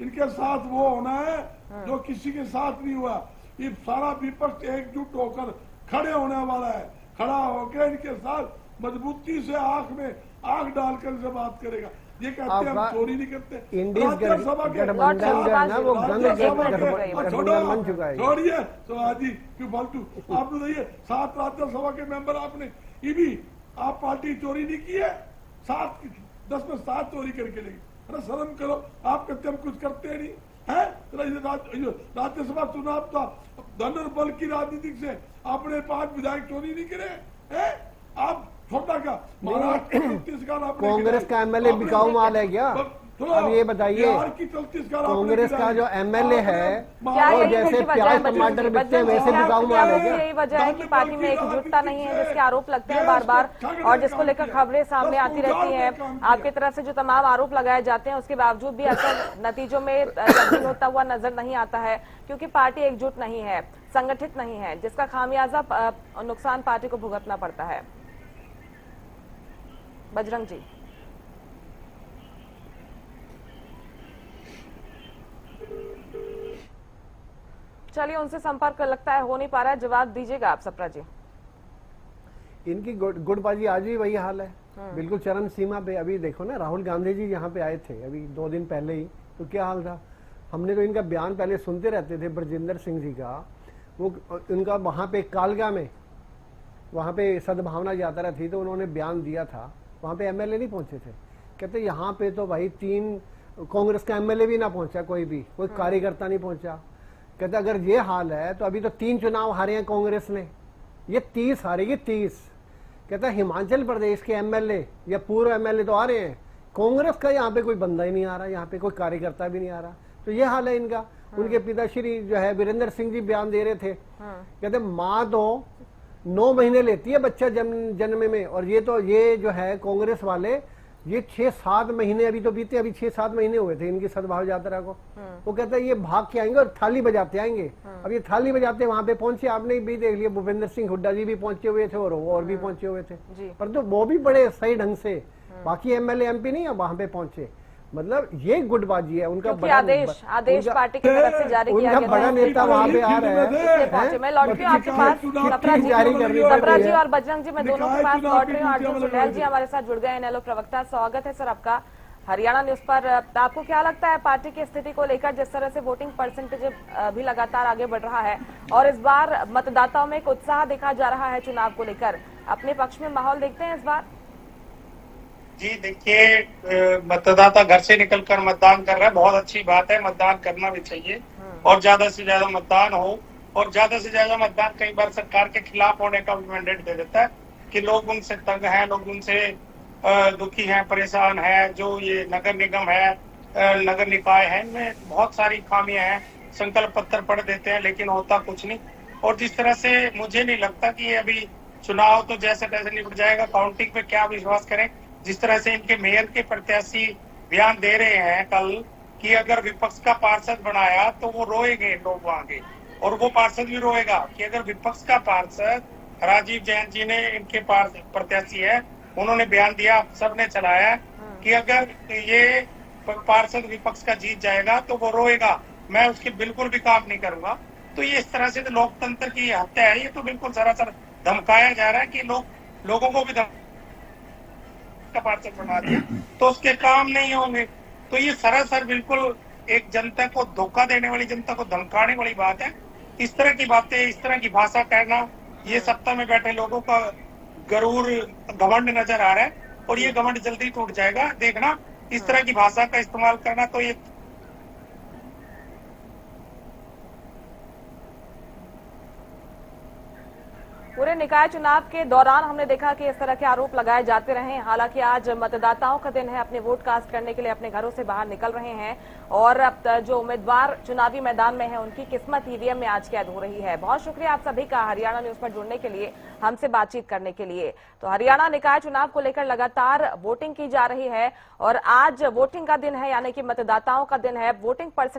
इनके साथ वो होना है जो किसी के साथ नहीं हुआ। ये सारा विपक्ष एकजुट होकर खड़े होने वाला है, खड़ा होकर इनके साथ मजबूती से आंख में आंख डालकर इनसे बात करेगा। ये कहते हैं हम चोरी नहीं करते। राज्यसभा के गठबंधन जो है ना वो गठबंधन बन चुका है। छोड़िए सवाजी क्यों फालतू। आपने देखिए 7 राज्यसभा के मेंबर आपने, ये भी आप पार्टी चोरी नहीं की है, 10 में 7 चोरी करके लेगी। अरे शर्म करो, आप कहते हम कुछ करते नहीं है। राज्यसभा चुनाव था, धन और बल की राजनीति से आपने 5 विधायक चोरी नहीं करे। आप छोटा क्या महाराष्ट्र छत्तीसगढ़ कांग्रेस का एमएलए बिकाऊ माल है क्या? अब ये बताइए, कांग्रेस का जो एमएलए है वो जैसे प्याज टमाटर बिकते हैं वैसे बिकाऊ माल है क्या? यही वजह है कि पार्टी में एकजुटता नहीं है, जिसके आरोप लगते हैं बार बार और जिसको लेकर खबरें सामने आती रहती हैं। आपकी तरफ से जो तमाम आरोप लगाए जाते हैं उसके बावजूद भी असर नतीजों में तब्दील होता हुआ नजर नहीं आता है, क्योंकि पार्टी एकजुट नहीं है, संगठित नहीं है, जिसका खामियाजा नुकसान पार्टी को भुगतना पड़ता है। बजरंग जी, चलिए उनसे संपर्क लगता है हो नहीं पा रहा है, जवाब दीजिएगा आप सप्रा जी। इनकी गुटबाजी आज भी वही हाल है, बिल्कुल चरम सीमा पे। अभी देखो ना, राहुल गांधी जी यहाँ पे आए थे अभी 2 दिन पहले ही, तो क्या हाल था? हमने तो इनका बयान पहले सुनते रहते थे, ब्रजेंद्र सिंह जी का। वो उनका वहाँ पे कालगा में, वहाँ पे सद्भावना यात्रा थी तो उन्होंने बयान दिया था, वहाँ पे एमएलए नहीं पहुंचे थे। कहते यहाँ पे तो भाई 3 कांग्रेस का एमएलए भी ना पहुंचा, कोई कार्यकर्ता नहीं पहुंचा। कहते अगर ये हाल है तो अभी तो 3 चुनाव हारे हैं कांग्रेस ने, ये 30 हारेगी 30। कहता हिमाचल प्रदेश के एमएलए या पूर्व एमएलए तो आ रहे हैं, कांग्रेस का यहाँ पे कोई बंदा ही नहीं आ रहा, यहाँ पे कोई कार्यकर्ता भी नहीं आ रहा। तो ये हाल है इनका। उनके पिताश्री जो है वीरेंद्र सिंह जी बयान दे रहे थे, कहते माँ तो 9 महीने लेती है बच्चा जन्म में, और ये जो है कांग्रेस वाले ये 6-7 महीने अभी तो बीते, अभी 6-7 महीने हुए थे इनकी सद्भाव यात्रा को। वो कहता है ये भाग के आएंगे और थाली बजाते आएंगे। अब ये थाली बजाते वहां पे पहुंचे, आपने भी देख लिया, भूपेंद्र सिंह हुड्डा जी भी पहुंचे हुए थे और भी पहुंचे हुए थे, पर तो वो भी बड़े सही ढंग से, बाकी एमएलए एमपी नहीं है वहां पे पहुंचे। मतलब ये गुटबाजी है उनका। आदेश पार्टी की तरफ से जारी किया गया, बड़ा नेता वहाँ पे आ रहा है। मैं लौट रही हूँ आपके पास, सप्रा जी और बजरंग जी, मैं दोनों के पास लौट रही हूँ। अर्जुन सुंडेल जी हमारे साथ जुड़ गए, इनेलो प्रवक्ता, स्वागत है सर आपका हरियाणा न्यूज पर। आपको क्या लगता है पार्टी की स्थिति को लेकर, जिस तरह से वोटिंग परसेंटेज भी लगातार आगे बढ़ रहा है और इस बार मतदाताओं में एक उत्साह देखा जा रहा है चुनाव को लेकर, अपने पक्ष में माहौल देखते हैं इस बार? जी देखिए, मतदाता घर से निकलकर मतदान कर रहा है, बहुत अच्छी बात है, मतदान करना भी चाहिए और ज्यादा से ज्यादा मतदान हो। और ज्यादा से ज्यादा मतदान कई बार सरकार के खिलाफ होने का भी मैंडेट दे देता है कि लोग उनसे तंग हैं, लोग उनसे दुखी हैं, परेशान हैं। जो ये नगर निगम है, नगर निकाय है, इनमें बहुत सारी खामियां हैं, संकल्प पत्र पढ़ देते हैं लेकिन होता कुछ नहीं। और जिस तरह से मुझे नहीं लगता कि ये अभी चुनाव तो जैसे तैसे निपट जाएगा, काउंटिंग पे क्या विश्वास करें। जिस तरह से इनके मेयर के प्रत्याशी बयान दे रहे हैं कल कि अगर विपक्ष का पार्षद बनाया तो वो रोएंगे लोग आगे, और वो पार्षद भी रोएगा कि अगर विपक्ष का पार्षद राजीव जैन जी ने, इनके प्रत्याशी है, उन्होंने बयान दिया, सबने चलाया कि अगर ये पार्षद विपक्ष का जीत जाएगा तो वो रोएगा, मैं उसके बिल्कुल भी काम नहीं करूंगा। तो ये इस तरह से तो लोकतंत्र की हत्या है, ये तो बिल्कुल सरासर धमकाया जा रहा है कि लोगों को भी पार्षद बना दिया तो उसके काम नहीं होंगे। तो ये सरासर बिल्कुल एक जनता को धोखा देने वाली, जनता को धमकाने वाली बात है। इस तरह की बातें, इस तरह की भाषा कहना, ये सत्ता में बैठे लोगों का गरूर घमंड नजर आ रहा है और ये घमंड जल्दी टूट जाएगा, देखना। इस तरह की भाषा का इस्तेमाल करना तो ये पूरे निकाय चुनाव के दौरान हमने देखा कि इस तरह के आरोप लगाए जाते रहे। हालांकि आज मतदाताओं का दिन है, अपने वोट कास्ट करने के लिए अपने घरों से बाहर निकल रहे हैं और अब जो उम्मीदवार चुनावी मैदान में है उनकी किस्मत ईवीएम में आज कैद हो रही है। बहुत शुक्रिया आप सभी का हरियाणा न्यूज पर जुड़ने के लिए, हमसे बातचीत करने के लिए। तो हरियाणा निकाय चुनाव को लेकर लगातार वोटिंग की जा रही है और आज वोटिंग का दिन है, यानी कि मतदाताओं का दिन है। Voting percent